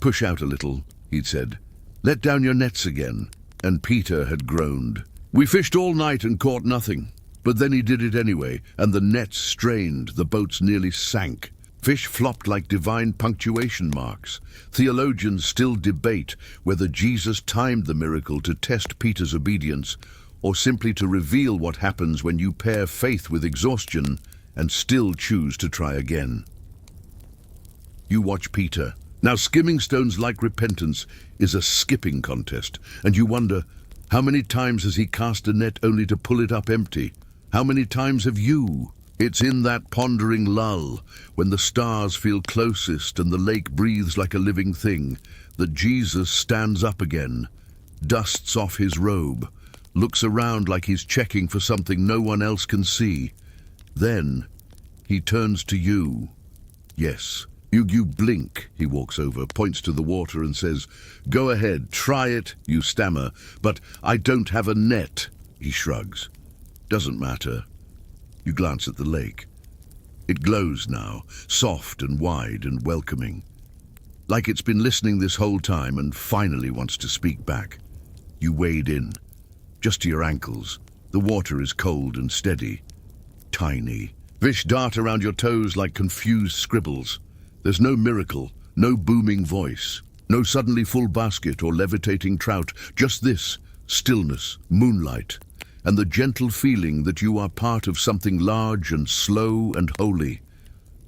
Push out a little, he'd said. Let down your nets again. And Peter had groaned. We fished all night and caught nothing. But then he did it anyway, and the nets strained, the boats nearly sank. Fish flopped like divine punctuation marks. Theologians still debate whether Jesus timed the miracle to test Peter's obedience, or simply to reveal what happens when you pair faith with exhaustion and still choose to try again. You watch Peter. Now skimming stones like repentance is a skipping contest, and you wonder, how many times has he cast a net only to pull it up empty? How many times have you? It's in that pondering lull, when the stars feel closest and the lake breathes like a living thing, that Jesus stands up again, dusts off his robe, looks around like he's checking for something no one else can see. Then he turns to you. Yes, You blink. He walks over, points to the water and says, "Go ahead, try it," you stammer. "But I don't have a net." He shrugs. "Doesn't matter." You glance at the lake. It glows now, soft and wide and welcoming. Like it's been listening this whole time and finally wants to speak back. You wade in, just to your ankles. The water is cold and steady. Tiny. Fish dart around your toes like confused scribbles. There's no miracle, no booming voice, no suddenly full basket or levitating trout, just this, stillness, moonlight, and the gentle feeling that you are part of something large and slow and holy.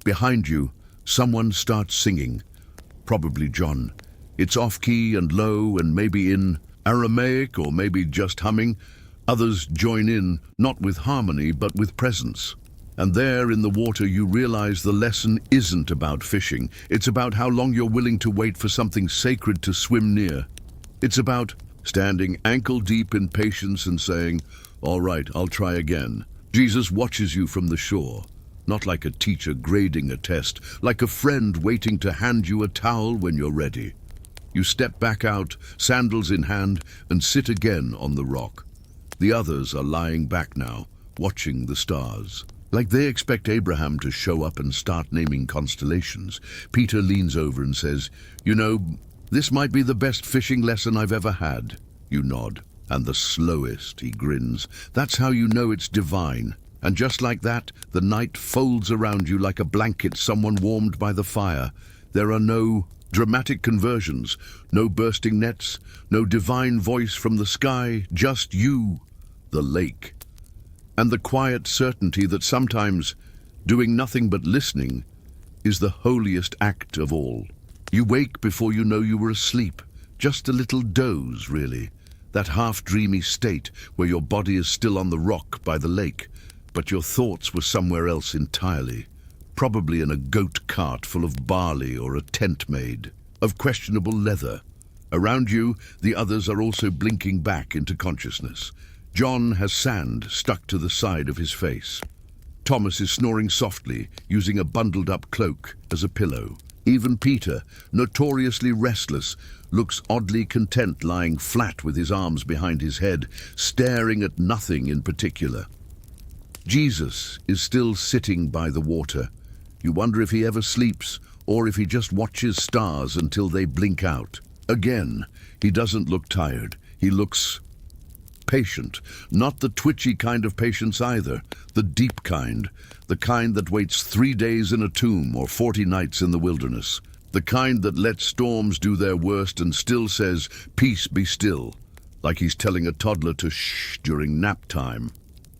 Behind you, someone starts singing, probably John. It's off-key and low and maybe in Aramaic or maybe just humming. Others join in, not with harmony but with presence. And there in the water you realize the lesson isn't about fishing. It's about how long you're willing to wait for something sacred to swim near. It's about standing ankle deep in patience and saying, "All right, I'll try again." Jesus watches you from the shore, not like a teacher grading a test, like a friend waiting to hand you a towel when you're ready. You step back out, sandals in hand, and sit again on the rock. The others are lying back now, watching the stars. Like they expect Abraham to show up and start naming constellations. Peter leans over and says, "You know, this might be the best fishing lesson I've ever had." You nod. "And the slowest," he grins. "That's how you know it's divine." And just like that, the night folds around you like a blanket someone warmed by the fire. There are no dramatic conversions, no bursting nets, no divine voice from the sky, just you, the lake, and the quiet certainty that sometimes doing nothing but listening is the holiest act of all. You wake before you know you were asleep, just a little doze, really, that half-dreamy state where your body is still on the rock by the lake, but your thoughts were somewhere else entirely, probably in a goat cart full of barley or a tent made of questionable leather. Around you, the others are also blinking back into consciousness. John has sand stuck to the side of his face. Thomas is snoring softly, using a bundled-up cloak as a pillow. Even Peter, notoriously restless, looks oddly content lying flat with his arms behind his head, staring at nothing in particular. Jesus is still sitting by the water. You wonder if he ever sleeps, or if he just watches stars until they blink out. Again, he doesn't look tired. He looks patient. Not the twitchy kind of patience either, the deep kind. The kind that waits 3 days in a tomb or 40 nights in the wilderness. The kind that lets storms do their worst and still says, "Peace, be still," like he's telling a toddler to shh during nap time.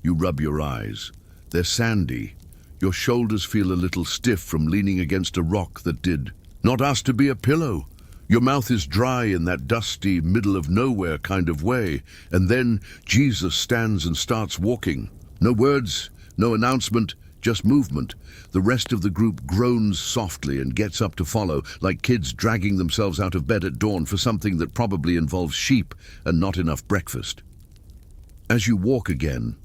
You rub your eyes. They're sandy. Your shoulders feel a little stiff from leaning against a rock that did not ask to be a pillow. Your mouth is dry in that dusty, middle-of-nowhere kind of way, and then Jesus stands and starts walking. No words, no announcement, just movement. The rest of the group groans softly and gets up to follow, like kids dragging themselves out of bed at dawn for something that probably involves sheep and not enough breakfast. As you walk again,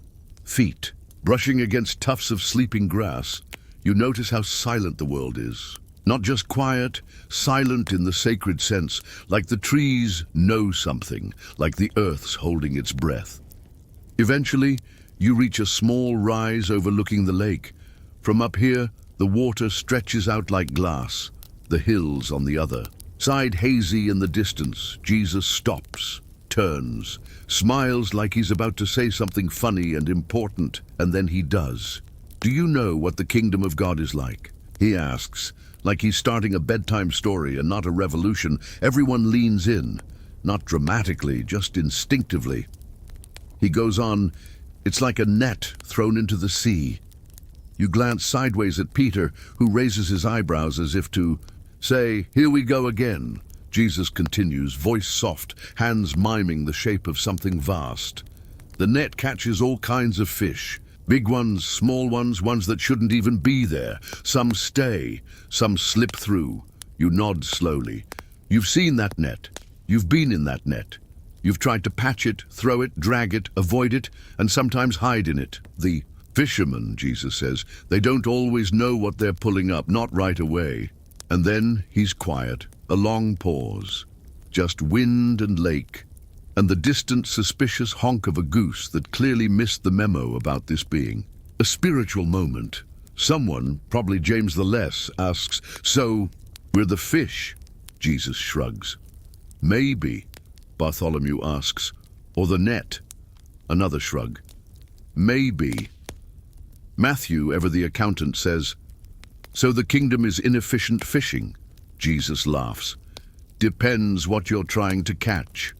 feet brushing against tufts of sleeping grass, you notice how silent the world is. Not just quiet, silent in the sacred sense, like the trees know something, like the earth's holding its breath. Eventually, you reach a small rise overlooking the lake. From up here, the water stretches out like glass, the hills on the other. Side hazy in the distance, Jesus stops, turns, smiles like he's about to say something funny and important, and then he does. "Do you know what the kingdom of God is like?" he asks, like he's starting a bedtime story and not a revolution. Everyone leans in, not dramatically, just instinctively. He goes on, "It's like a net thrown into the sea." You glance sideways at Peter, who raises his eyebrows as if to say, "Here we go again." Jesus continues, voice soft, hands miming the shape of something vast. "The net catches all kinds of fish. Big ones, small ones, ones that shouldn't even be there. Some stay, some slip through." You nod slowly. You've seen that net. You've been in that net. You've tried to patch it, throw it, drag it, avoid it, and sometimes hide in it. The fishermen, Jesus says, they don't always know what they're pulling up, not right away. And then he's quiet, a long pause. Just wind and lake, and the distant, suspicious honk of a goose that clearly missed the memo about this being. A spiritual moment. Someone, probably James the Less, asks, "So, we're the fish?" Jesus shrugs. "Maybe," Bartholomew asks. "Or the net?" Another shrug. "Maybe." Matthew, ever the accountant, says, "So the kingdom is inefficient fishing?" Jesus laughs. "Depends what you're trying to catch."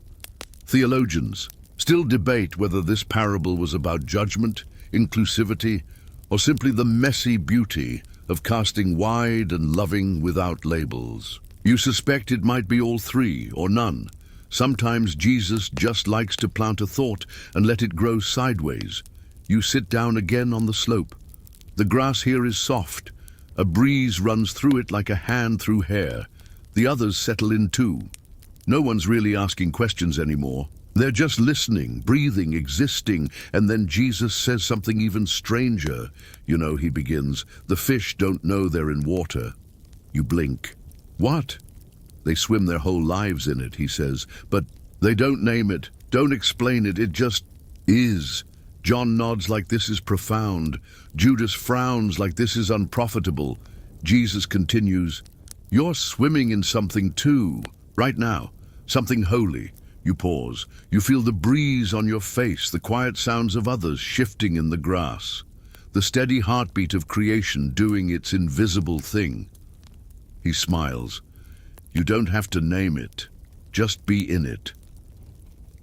Theologians still debate whether this parable was about judgment, inclusivity, or simply the messy beauty of casting wide and loving without labels. You suspect it might be all three or none. Sometimes Jesus just likes to plant a thought and let it grow sideways. You sit down again on the slope. The grass here is soft. A breeze runs through it like a hand through hair. The others settle in too. No one's really asking questions anymore. They're just listening, breathing, existing, and then Jesus says something even stranger. "You know," he begins, "the fish don't know they're in water." You blink. "What?" "They swim their whole lives in it," he says, "but they don't name it, don't explain it, it just is." John nods like this is profound. Judas frowns like this is unprofitable. Jesus continues, "You're swimming in something too, right now, something holy." You pause. You feel the breeze on your face, the quiet sounds of others shifting in the grass, the steady heartbeat of creation doing its invisible thing. He smiles. "You don't have to name it, just be in it."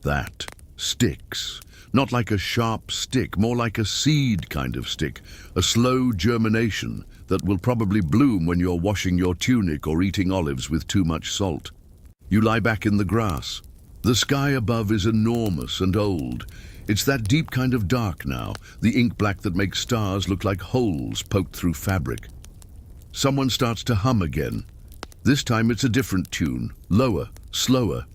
That sticks. Not like a sharp stick, more like a seed kind of stick, a slow germination that will probably bloom when you're washing your tunic or eating olives with too much salt. You lie back in the grass. The sky above is enormous and old. It's that deep kind of dark now, the ink black that makes stars look like holes poked through fabric. Someone starts to hum again. This time it's a different tune, lower, slower.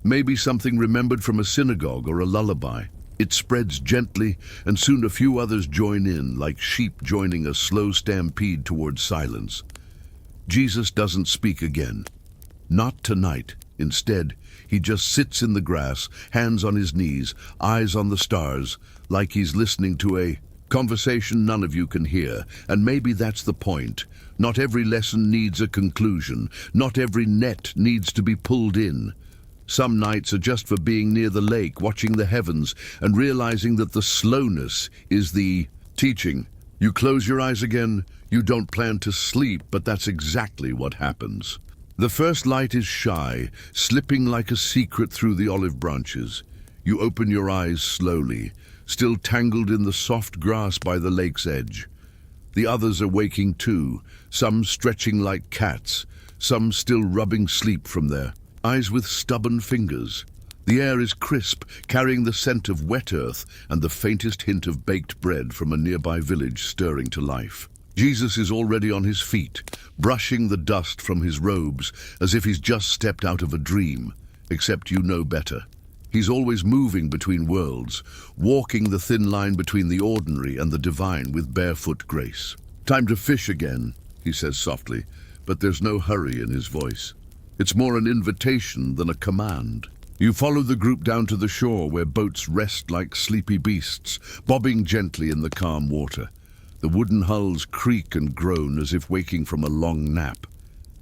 Maybe something remembered from a synagogue or a lullaby. It spreads gently, and soon a few others join in, like sheep joining a slow stampede towards silence. Jesus doesn't speak again. Not tonight. Instead, he just sits in the grass, hands on his knees, eyes on the stars, like he's listening to a conversation none of you can hear. And maybe that's the point. Not every lesson needs a conclusion. Not every net needs to be pulled in. Some nights are just for being near the lake, watching the heavens, and realizing that the slowness is the teaching. You close your eyes again, you don't plan to sleep, but that's exactly what happens. The first light is shy, slipping like a secret through the olive branches. You open your eyes slowly, still tangled in the soft grass by the lake's edge. The others are waking too, some stretching like cats, some still rubbing sleep from their eyes with stubborn fingers. The air is crisp, carrying the scent of wet earth and the faintest hint of baked bread from a nearby village stirring to life. Jesus is already on his feet, brushing the dust from his robes as if he's just stepped out of a dream, except you know better. He's always moving between worlds, walking the thin line between the ordinary and the divine with barefoot grace. "Time to fish again," he says softly, but there's no hurry in his voice. It's more an invitation than a command. You follow the group down to the shore where boats rest like sleepy beasts, bobbing gently in the calm water. The wooden hulls creak and groan as if waking from a long nap.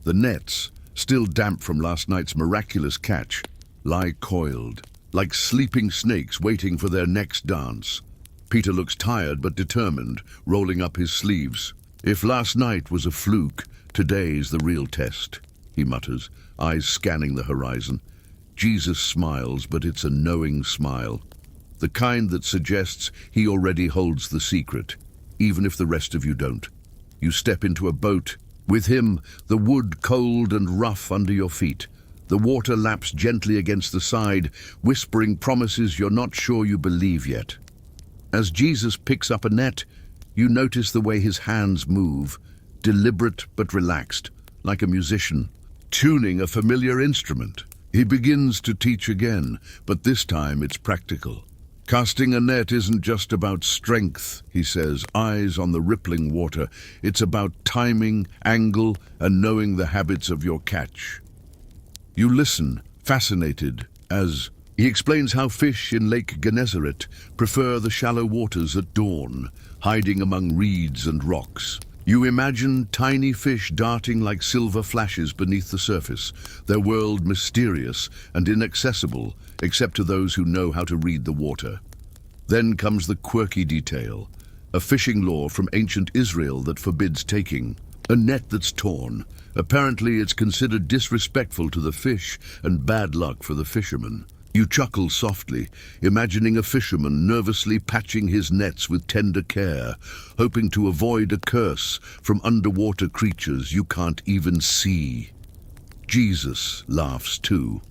The nets, still damp from last night's miraculous catch, lie coiled, like sleeping snakes waiting for their next dance. Peter looks tired but determined, rolling up his sleeves. "If last night was a fluke, today's the real test," he mutters, eyes scanning the horizon. Jesus smiles, but it's a knowing smile, the kind that suggests he already holds the secret, even if the rest of you don't. You step into a boat. With him, the wood cold and rough under your feet. The water laps gently against the side, whispering promises you're not sure you believe yet. As Jesus picks up a net, you notice the way his hands move, deliberate but relaxed, like a musician, tuning a familiar instrument. He begins to teach again, but this time it's practical. Casting a net isn't just about strength, he says, eyes on the rippling water. It's about timing, angle, and knowing the habits of your catch. You listen, fascinated, as he explains how fish in Lake Gennesaret prefer the shallow waters at dawn, hiding among reeds and rocks. You imagine tiny fish darting like silver flashes beneath the surface, their world mysterious and inaccessible, except to those who know how to read the water. Then comes the quirky detail, a fishing law from ancient Israel that forbids taking. A net that's torn. Apparently it's considered disrespectful to the fish and bad luck for the fisherman. You chuckle softly, imagining a fisherman nervously patching his nets with tender care, hoping to avoid a curse from underwater creatures you can't even see. Jesus laughs too.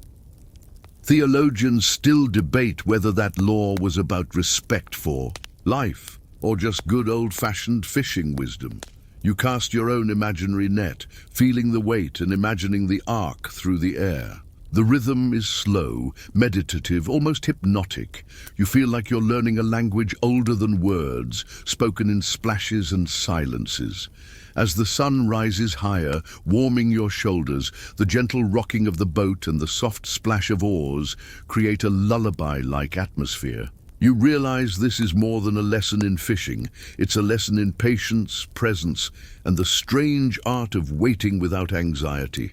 Theologians still debate whether that law was about respect for life or just good old-fashioned fishing wisdom. You cast your own imaginary net, feeling the weight and imagining the arc through the air. The rhythm is slow, meditative, almost hypnotic. You feel like you're learning a language older than words, spoken in splashes and silences. As the sun rises higher, warming your shoulders, the gentle rocking of the boat and the soft splash of oars create a lullaby-like atmosphere. You realize this is more than a lesson in fishing. It's a lesson in patience, presence, and the strange art of waiting without anxiety.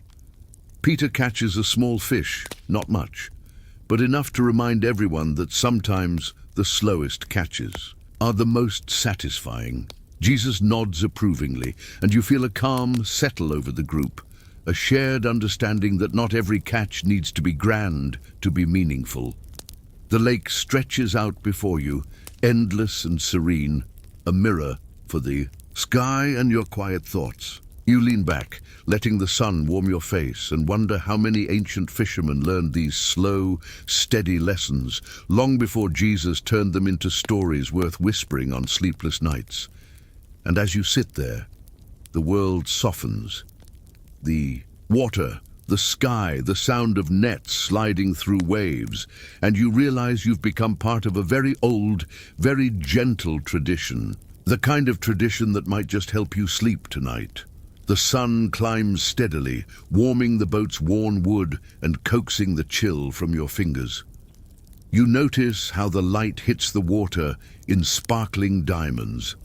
Peter catches a small fish, not much, but enough to remind everyone that sometimes the slowest catches are the most satisfying. Jesus nods approvingly, and you feel a calm settle over the group, a shared understanding that not every catch needs to be grand to be meaningful. The lake stretches out before you, endless and serene, a mirror for the sky and your quiet thoughts. You lean back, letting the sun warm your face, and wonder how many ancient fishermen learned these slow, steady lessons long before Jesus turned them into stories worth whispering on sleepless nights. And as you sit there, the world softens. The water, the sky, the sound of nets sliding through waves, and you realize you've become part of a very old, very gentle tradition, the kind of tradition that might just help you sleep tonight. The sun climbs steadily, warming the boat's worn wood and coaxing the chill from your fingers. You notice how the light hits the water in sparkling diamonds,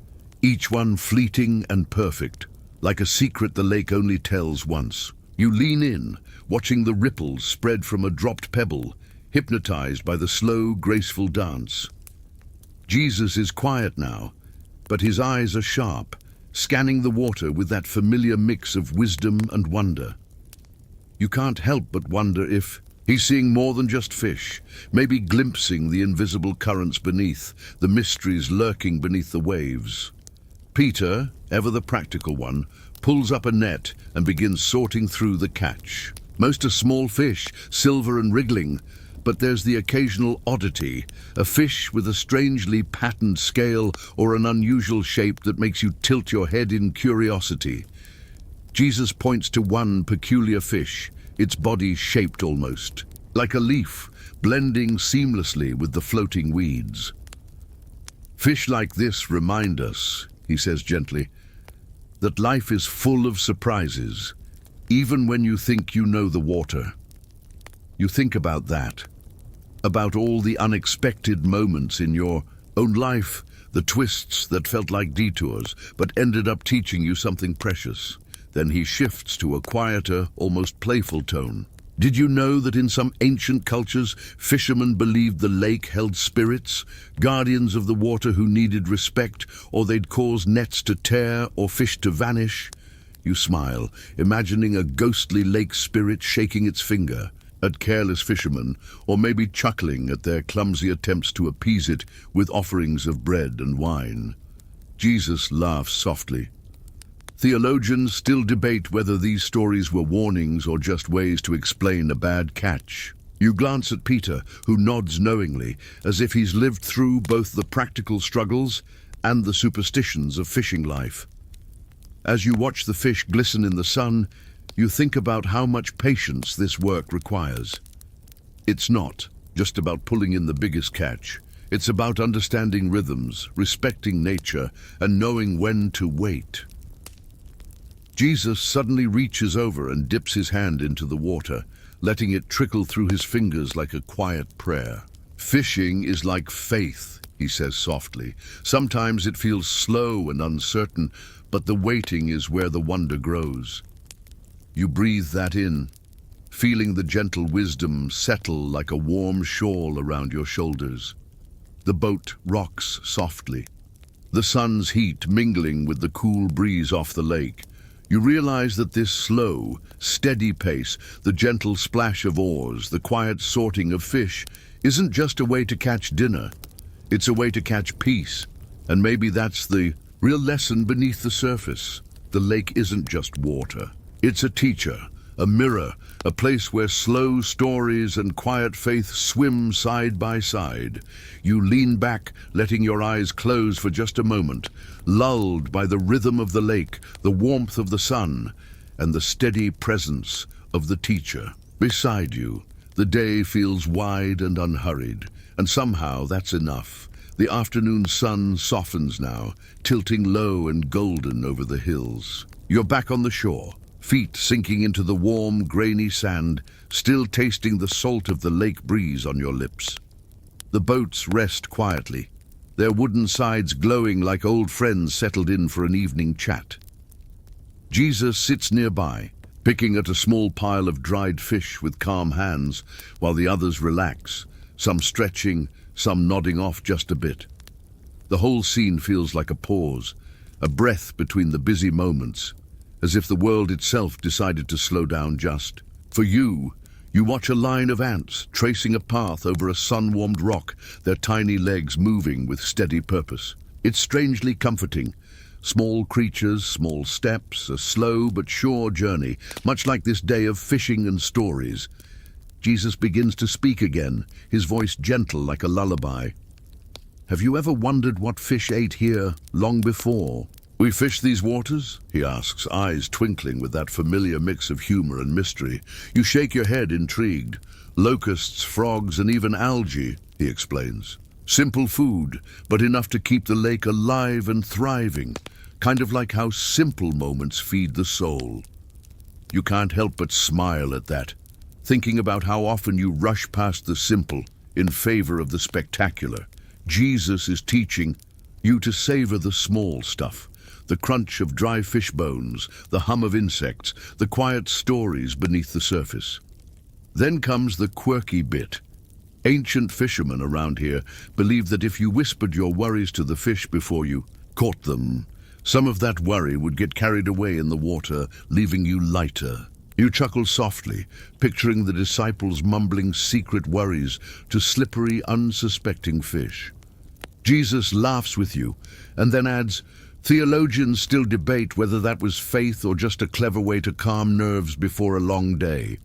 each one fleeting and perfect, like a secret the lake only tells once. You lean in, watching the ripples spread from a dropped pebble, hypnotized by the slow, graceful dance. Jesus is quiet now, but his eyes are sharp, scanning the water with that familiar mix of wisdom and wonder. You can't help but wonder if he's seeing more than just fish, maybe glimpsing the invisible currents beneath, the mysteries lurking beneath the waves. Peter, ever the practical one, pulls up a net and begins sorting through the catch. Most are small fish, silver and wriggling, but there's the occasional oddity, a fish with a strangely patterned scale or an unusual shape that makes you tilt your head in curiosity. Jesus points to one peculiar fish, its body shaped almost like a leaf, blending seamlessly with the floating weeds. Fish like this remind us, he says gently, that life is full of surprises, even when you think you know the water. You think about that, about all the unexpected moments in your own life, the twists that felt like detours, but ended up teaching you something precious. Then he shifts to a quieter, almost playful tone. Did you know that in some ancient cultures, fishermen believed the lake held spirits, guardians of the water who needed respect, or they'd cause nets to tear or fish to vanish? You smile, imagining a ghostly lake spirit shaking its finger at careless fishermen, or maybe chuckling at their clumsy attempts to appease it with offerings of bread and wine. Jesus laughs softly. Theologians still debate whether these stories were warnings or just ways to explain a bad catch. You glance at Peter, who nods knowingly, as if he's lived through both the practical struggles and the superstitions of fishing life. As you watch the fish glisten in the sun, you think about how much patience this work requires. It's not just about pulling in the biggest catch. It's about understanding rhythms, respecting nature, and knowing when to wait. Jesus suddenly reaches over and dips his hand into the water, letting it trickle through his fingers like a quiet prayer. Fishing is like faith, he says softly. Sometimes it feels slow and uncertain, but the waiting is where the wonder grows. You breathe that in, feeling the gentle wisdom settle like a warm shawl around your shoulders. The boat rocks softly, the sun's heat mingling with the cool breeze off the lake. You realize that this slow, steady pace, the gentle splash of oars, the quiet sorting of fish, isn't just a way to catch dinner. It's a way to catch peace. And maybe that's the real lesson beneath the surface. The lake isn't just water. It's a teacher, a mirror, a place where slow stories and quiet faith swim side by side. You lean back, letting your eyes close for just a moment, lulled by the rhythm of the lake, the warmth of the sun, and the steady presence of the teacher. Beside you, the day feels wide and unhurried, and somehow that's enough. The afternoon sun softens now, tilting low and golden over the hills. You're back on the shore, feet sinking into the warm, grainy sand, still tasting the salt of the lake breeze on your lips. The boats rest quietly, their wooden sides glowing like old friends settled in for an evening chat. Jesus sits nearby, picking at a small pile of dried fish with calm hands, while the others relax, some stretching, some nodding off just a bit. The whole scene feels like a pause, a breath between the busy moments, as if the world itself decided to slow down just. For you watch a line of ants tracing a path over a sun-warmed rock, their tiny legs moving with steady purpose. It's strangely comforting. Small creatures, small steps, a slow but sure journey, much like this day of fishing and stories. Jesus begins to speak again, his voice gentle like a lullaby. Have you ever wondered what fish ate here long before we fished these waters? He asks, eyes twinkling with that familiar mix of humor and mystery. You shake your head, intrigued. Locusts, frogs, and even algae, he explains. Simple food, but enough to keep the lake alive and thriving, kind of like how simple moments feed the soul. You can't help but smile at that, thinking about how often you rush past the simple in favor of the spectacular. Jesus is teaching you to savor the small stuff, the crunch of dry fish bones, the hum of insects, the quiet stories beneath the surface. Then comes the quirky bit. Ancient fishermen around here believed that if you whispered your worries to the fish before you caught them, some of that worry would get carried away in the water, leaving you lighter. You chuckle softly, picturing the disciples mumbling secret worries to slippery, unsuspecting fish. Jesus laughs with you, and then adds, theologians still debate whether that was faith or just a clever way to calm nerves before a long day.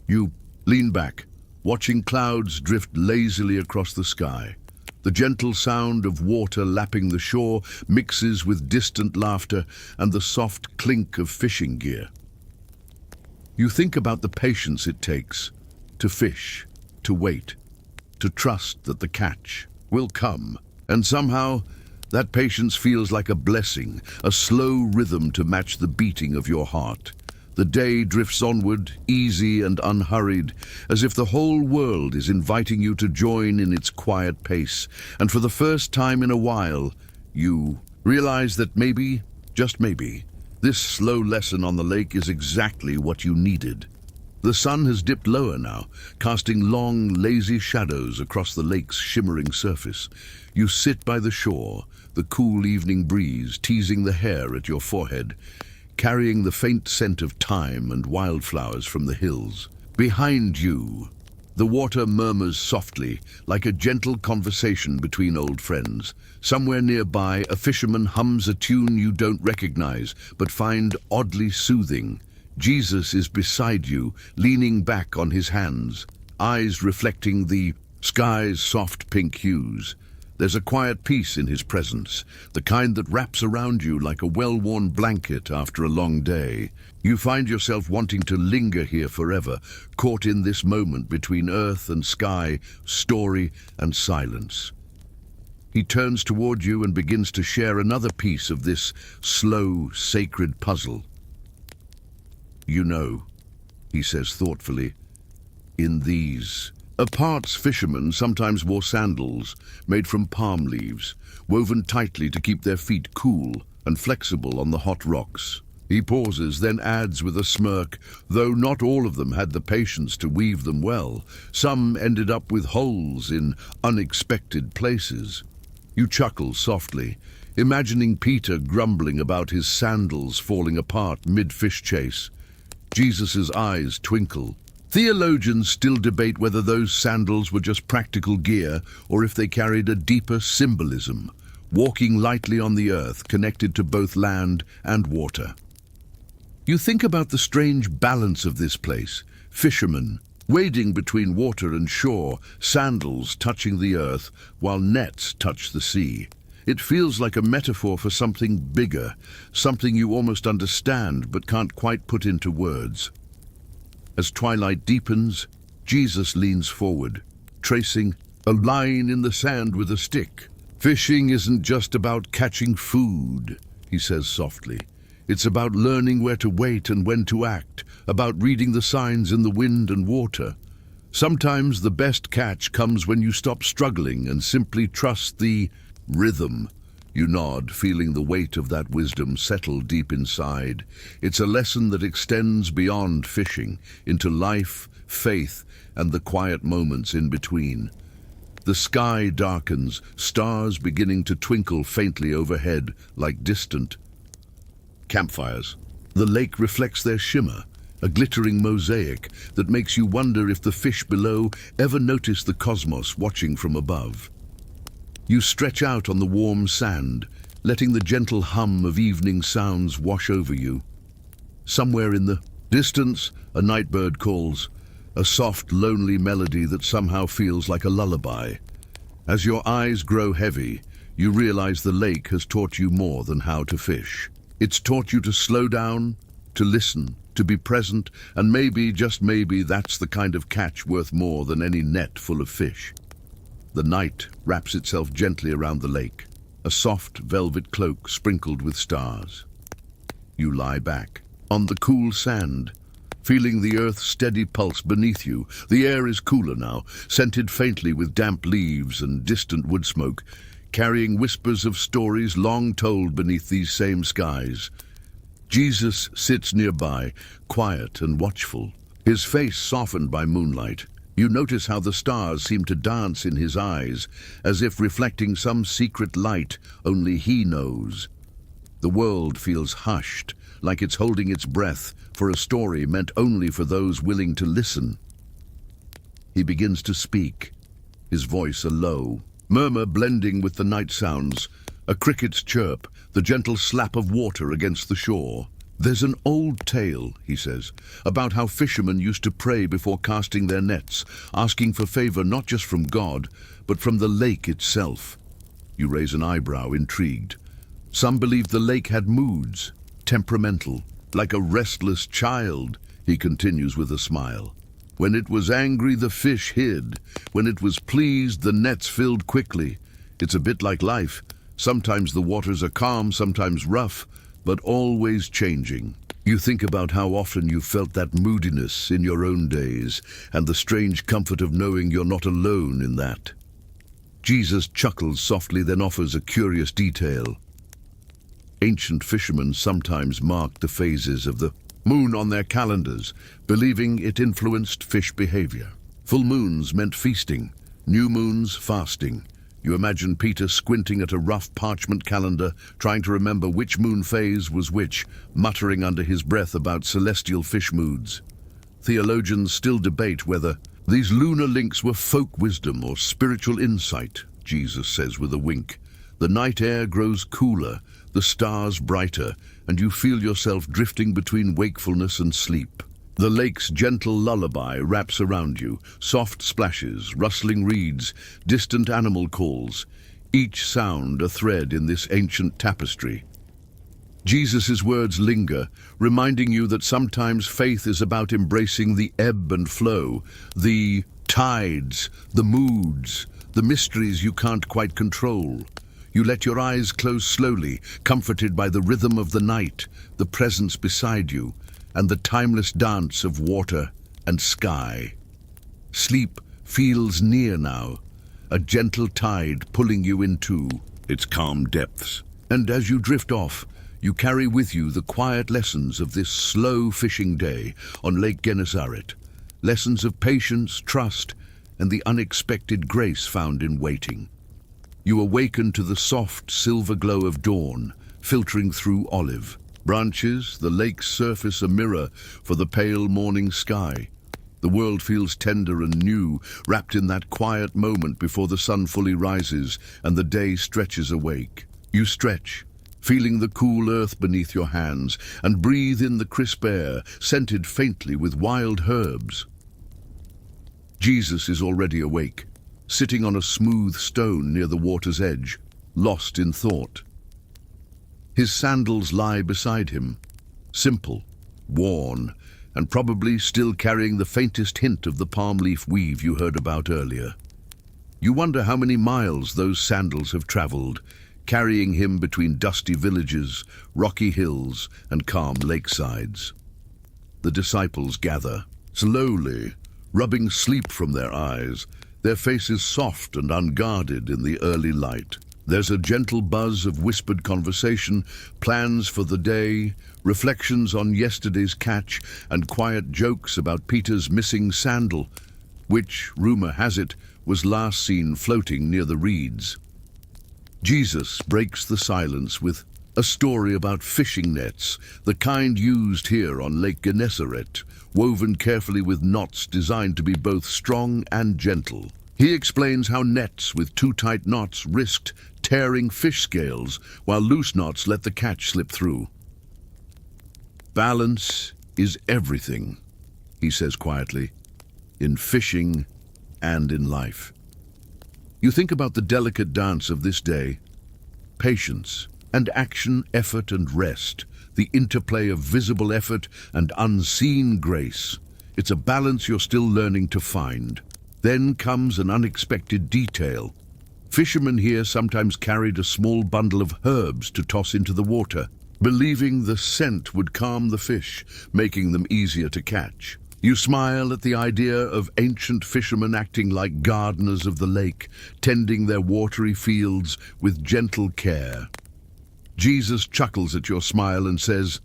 You lean back, watching clouds drift lazily across the sky. The gentle sound of water lapping the shore mixes with distant laughter and the soft clink of fishing gear. You think about the patience it takes to fish, to wait, to trust that the catch will come. And somehow, that patience feels like a blessing, a slow rhythm to match the beating of your heart. The day drifts onward, easy and unhurried, as if the whole world is inviting you to join in its quiet pace. And for the first time in a while, you realize that maybe, just maybe, this slow lesson on the lake is exactly what you needed. The sun has dipped lower now, casting long, lazy shadows across the lake's shimmering surface. You sit by the shore, the cool evening breeze teasing the hair at your forehead, carrying the faint scent of thyme and wildflowers from the hills. Behind you, the water murmurs softly, like a gentle conversation between old friends. Somewhere nearby, a fisherman hums a tune you don't recognize, but find oddly soothing. Jesus is beside you, leaning back on his hands, eyes reflecting the sky's soft pink hues. There's a quiet peace in his presence, the kind that wraps around you like a well-worn blanket after a long day. You find yourself wanting to linger here forever, caught in this moment between earth and sky, story and silence. He turns toward you and begins to share another piece of this slow, sacred puzzle. "You know," he says thoughtfully, "in these." Apart's fishermen sometimes wore sandals made from palm leaves, woven tightly to keep their feet cool and flexible on the hot rocks. He pauses, then adds with a smirk, though not all of them had the patience to weave them well. Some ended up with holes in unexpected places. You chuckle softly, imagining Peter grumbling about his sandals falling apart mid-fish chase. Jesus' eyes twinkle. Theologians still debate whether those sandals were just practical gear or if they carried a deeper symbolism, walking lightly on the earth, connected to both land and water. You think about the strange balance of this place. Fishermen, wading between water and shore, sandals touching the earth while nets touch the sea. It feels like a metaphor for something bigger, something you almost understand but can't quite put into words. As twilight deepens, Jesus leans forward, tracing a line in the sand with a stick. "Fishing isn't just about catching food," he says softly. "It's about learning where to wait and when to act, about reading the signs in the wind and water. Sometimes the best catch comes when you stop struggling and simply trust the rhythm." You nod, feeling the weight of that wisdom settle deep inside. It's a lesson that extends beyond fishing, into life, faith, and the quiet moments in between. The sky darkens, stars beginning to twinkle faintly overhead, like distant campfires. The lake reflects their shimmer, a glittering mosaic that makes you wonder if the fish below ever notice the cosmos watching from above. You stretch out on the warm sand, letting the gentle hum of evening sounds wash over you. Somewhere in the distance, a nightbird calls, a soft, lonely melody that somehow feels like a lullaby. As your eyes grow heavy, you realize the lake has taught you more than how to fish. It's taught you to slow down, to listen, to be present, and maybe, just maybe, that's the kind of catch worth more than any net full of fish. The night wraps itself gently around the lake, a soft velvet cloak sprinkled with stars. You lie back, on the cool sand, feeling the earth's steady pulse beneath you. The air is cooler now, scented faintly with damp leaves and distant wood smoke, carrying whispers of stories long told beneath these same skies. Jesus sits nearby, quiet and watchful, his face softened by moonlight. You notice how the stars seem to dance in his eyes, as if reflecting some secret light only he knows. The world feels hushed, like it's holding its breath for a story meant only for those willing to listen. He begins to speak, his voice a low murmur blending with the night sounds, a cricket's chirp, the gentle slap of water against the shore. "There's an old tale," he says, "about how fishermen used to pray before casting their nets, asking for favor not just from God, but from the lake itself." You raise an eyebrow, intrigued. "Some believed the lake had moods, temperamental, like a restless child," he continues with a smile. "When it was angry, the fish hid. When it was pleased, the nets filled quickly. It's a bit like life. Sometimes the waters are calm, sometimes rough, but always changing." You think about how often you felt that moodiness in your own days, and the strange comfort of knowing you're not alone in that. Jesus chuckles softly, then offers a curious detail. Ancient fishermen sometimes marked the phases of the moon on their calendars, believing it influenced fish behavior. Full moons meant feasting, new moons fasting. You imagine Peter squinting at a rough parchment calendar, trying to remember which moon phase was which, muttering under his breath about celestial fish moods. Theologians still debate whether these lunar links were folk wisdom or spiritual insight, Jesus says with a wink. The night air grows cooler, the stars brighter, and you feel yourself drifting between wakefulness and sleep. The lake's gentle lullaby wraps around you, soft splashes, rustling reeds, distant animal calls, each sound a thread in this ancient tapestry. Jesus' words linger, reminding you that sometimes faith is about embracing the ebb and flow, the tides, the moods, the mysteries you can't quite control. You let your eyes close slowly, comforted by the rhythm of the night, the presence beside you, and the timeless dance of water and sky. Sleep feels near now, a gentle tide pulling you into its calm depths. And as you drift off, you carry with you the quiet lessons of this slow fishing day on Lake Gennesaret. Lessons of patience, trust, and the unexpected grace found in waiting. You awaken to the soft silver glow of dawn, filtering through olive branches, the lake's surface a mirror for the pale morning sky. The world feels tender and new, wrapped in that quiet moment before the sun fully rises and the day stretches awake. You stretch, feeling the cool earth beneath your hands, and breathe in the crisp air, scented faintly with wild herbs. Jesus is already awake, sitting on a smooth stone near the water's edge, lost in thought. His sandals lie beside him, simple, worn, and probably still carrying the faintest hint of the palm leaf weave you heard about earlier. You wonder how many miles those sandals have traveled, carrying him between dusty villages, rocky hills, and calm lakesides. The disciples gather, slowly, rubbing sleep from their eyes, their faces soft and unguarded in the early light. There's a gentle buzz of whispered conversation, plans for the day, reflections on yesterday's catch, and quiet jokes about Peter's missing sandal, which, rumor has it, was last seen floating near the reeds. Jesus breaks the silence with a story about fishing nets, the kind used here on Lake Gennesaret, woven carefully with knots designed to be both strong and gentle. He explains how nets with too tight knots risked tearing fish scales, while loose knots let the catch slip through. Balance is everything, he says quietly, in fishing and in life. You think about the delicate dance of this day, patience and action, effort and rest, the interplay of visible effort and unseen grace. It's a balance you're still learning to find. Then comes an unexpected detail. Fishermen here sometimes carried a small bundle of herbs to toss into the water, believing the scent would calm the fish, making them easier to catch. You smile at the idea of ancient fishermen acting like gardeners of the lake, tending their watery fields with gentle care. Jesus chuckles at your smile and says,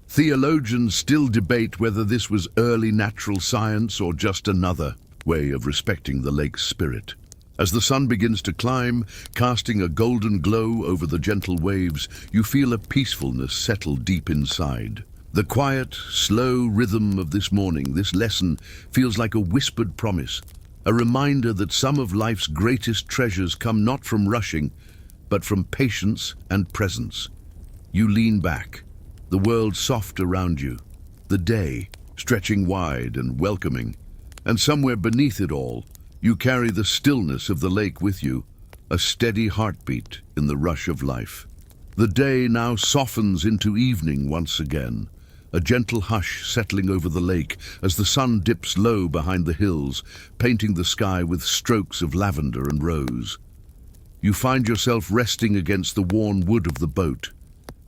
"Theologians still debate whether this was early natural science or just another way of respecting the lake's spirit." As the sun begins to climb, casting a golden glow over the gentle waves, you feel a peacefulness settle deep inside. The quiet, slow rhythm of this morning, this lesson, feels like a whispered promise, a reminder that some of life's greatest treasures come not from rushing, but from patience and presence. You lean back, the world soft around you, the day stretching wide and welcoming, and somewhere beneath it all, you carry the stillness of the lake with you, a steady heartbeat in the rush of life. The day now softens into evening once again, a gentle hush settling over the lake as the sun dips low behind the hills, painting the sky with strokes of lavender and rose. You find yourself resting against the worn wood of the boat,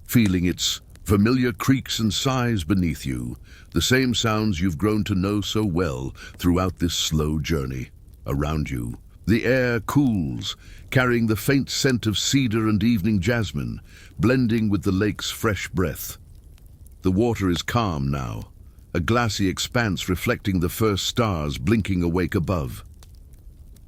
feeling its familiar creaks and sighs beneath you, the same sounds you've grown to know so well throughout this slow journey. Around you, the air cools, carrying the faint scent of cedar and evening jasmine, blending with the lake's fresh breath. The water is calm now, a glassy expanse reflecting the first stars blinking awake above.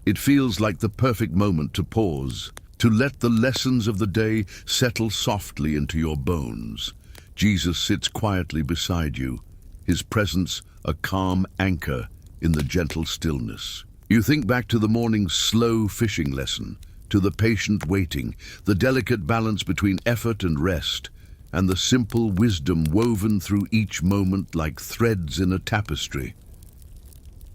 It feels like the perfect moment to pause, to let the lessons of the day settle softly into your bones. Jesus sits quietly beside you, his presence a calm anchor in the gentle stillness. You think back to the morning's slow fishing lesson, to the patient waiting, the delicate balance between effort and rest, and the simple wisdom woven through each moment like threads in a tapestry.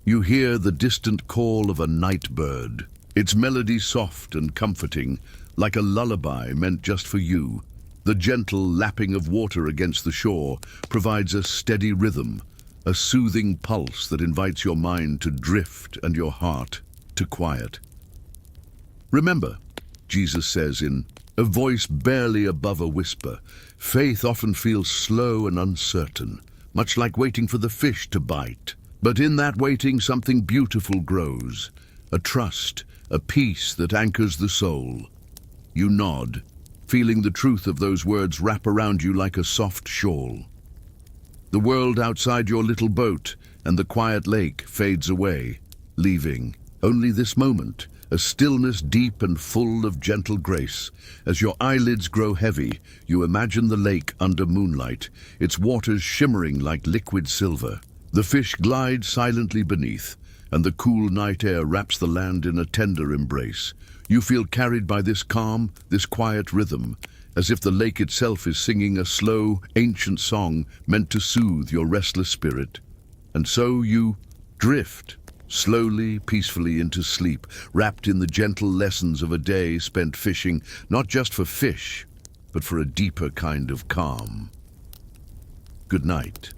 You hear the distant call of a night bird, its melody soft and comforting, like a lullaby meant just for you. The gentle lapping of water against the shore provides a steady rhythm, a soothing pulse that invites your mind to drift and your heart to quiet. Remember, Jesus says in a voice barely above a whisper, faith often feels slow and uncertain, much like waiting for the fish to bite. But in that waiting, something beautiful grows, a trust, a peace that anchors the soul. You nod, feeling the truth of those words wrap around you like a soft shawl. The world outside your little boat and the quiet lake fades away, leaving only this moment, a stillness deep and full of gentle grace. As your eyelids grow heavy, you imagine the lake under moonlight, its waters shimmering like liquid silver. The fish glide silently beneath, and the cool night air wraps the land in a tender embrace. You feel carried by this calm, this quiet rhythm, as if the lake itself is singing a slow, ancient song meant to soothe your restless spirit. And so you drift, slowly, peacefully into sleep, wrapped in the gentle lessons of a day spent fishing, not just for fish, but for a deeper kind of calm. Good night.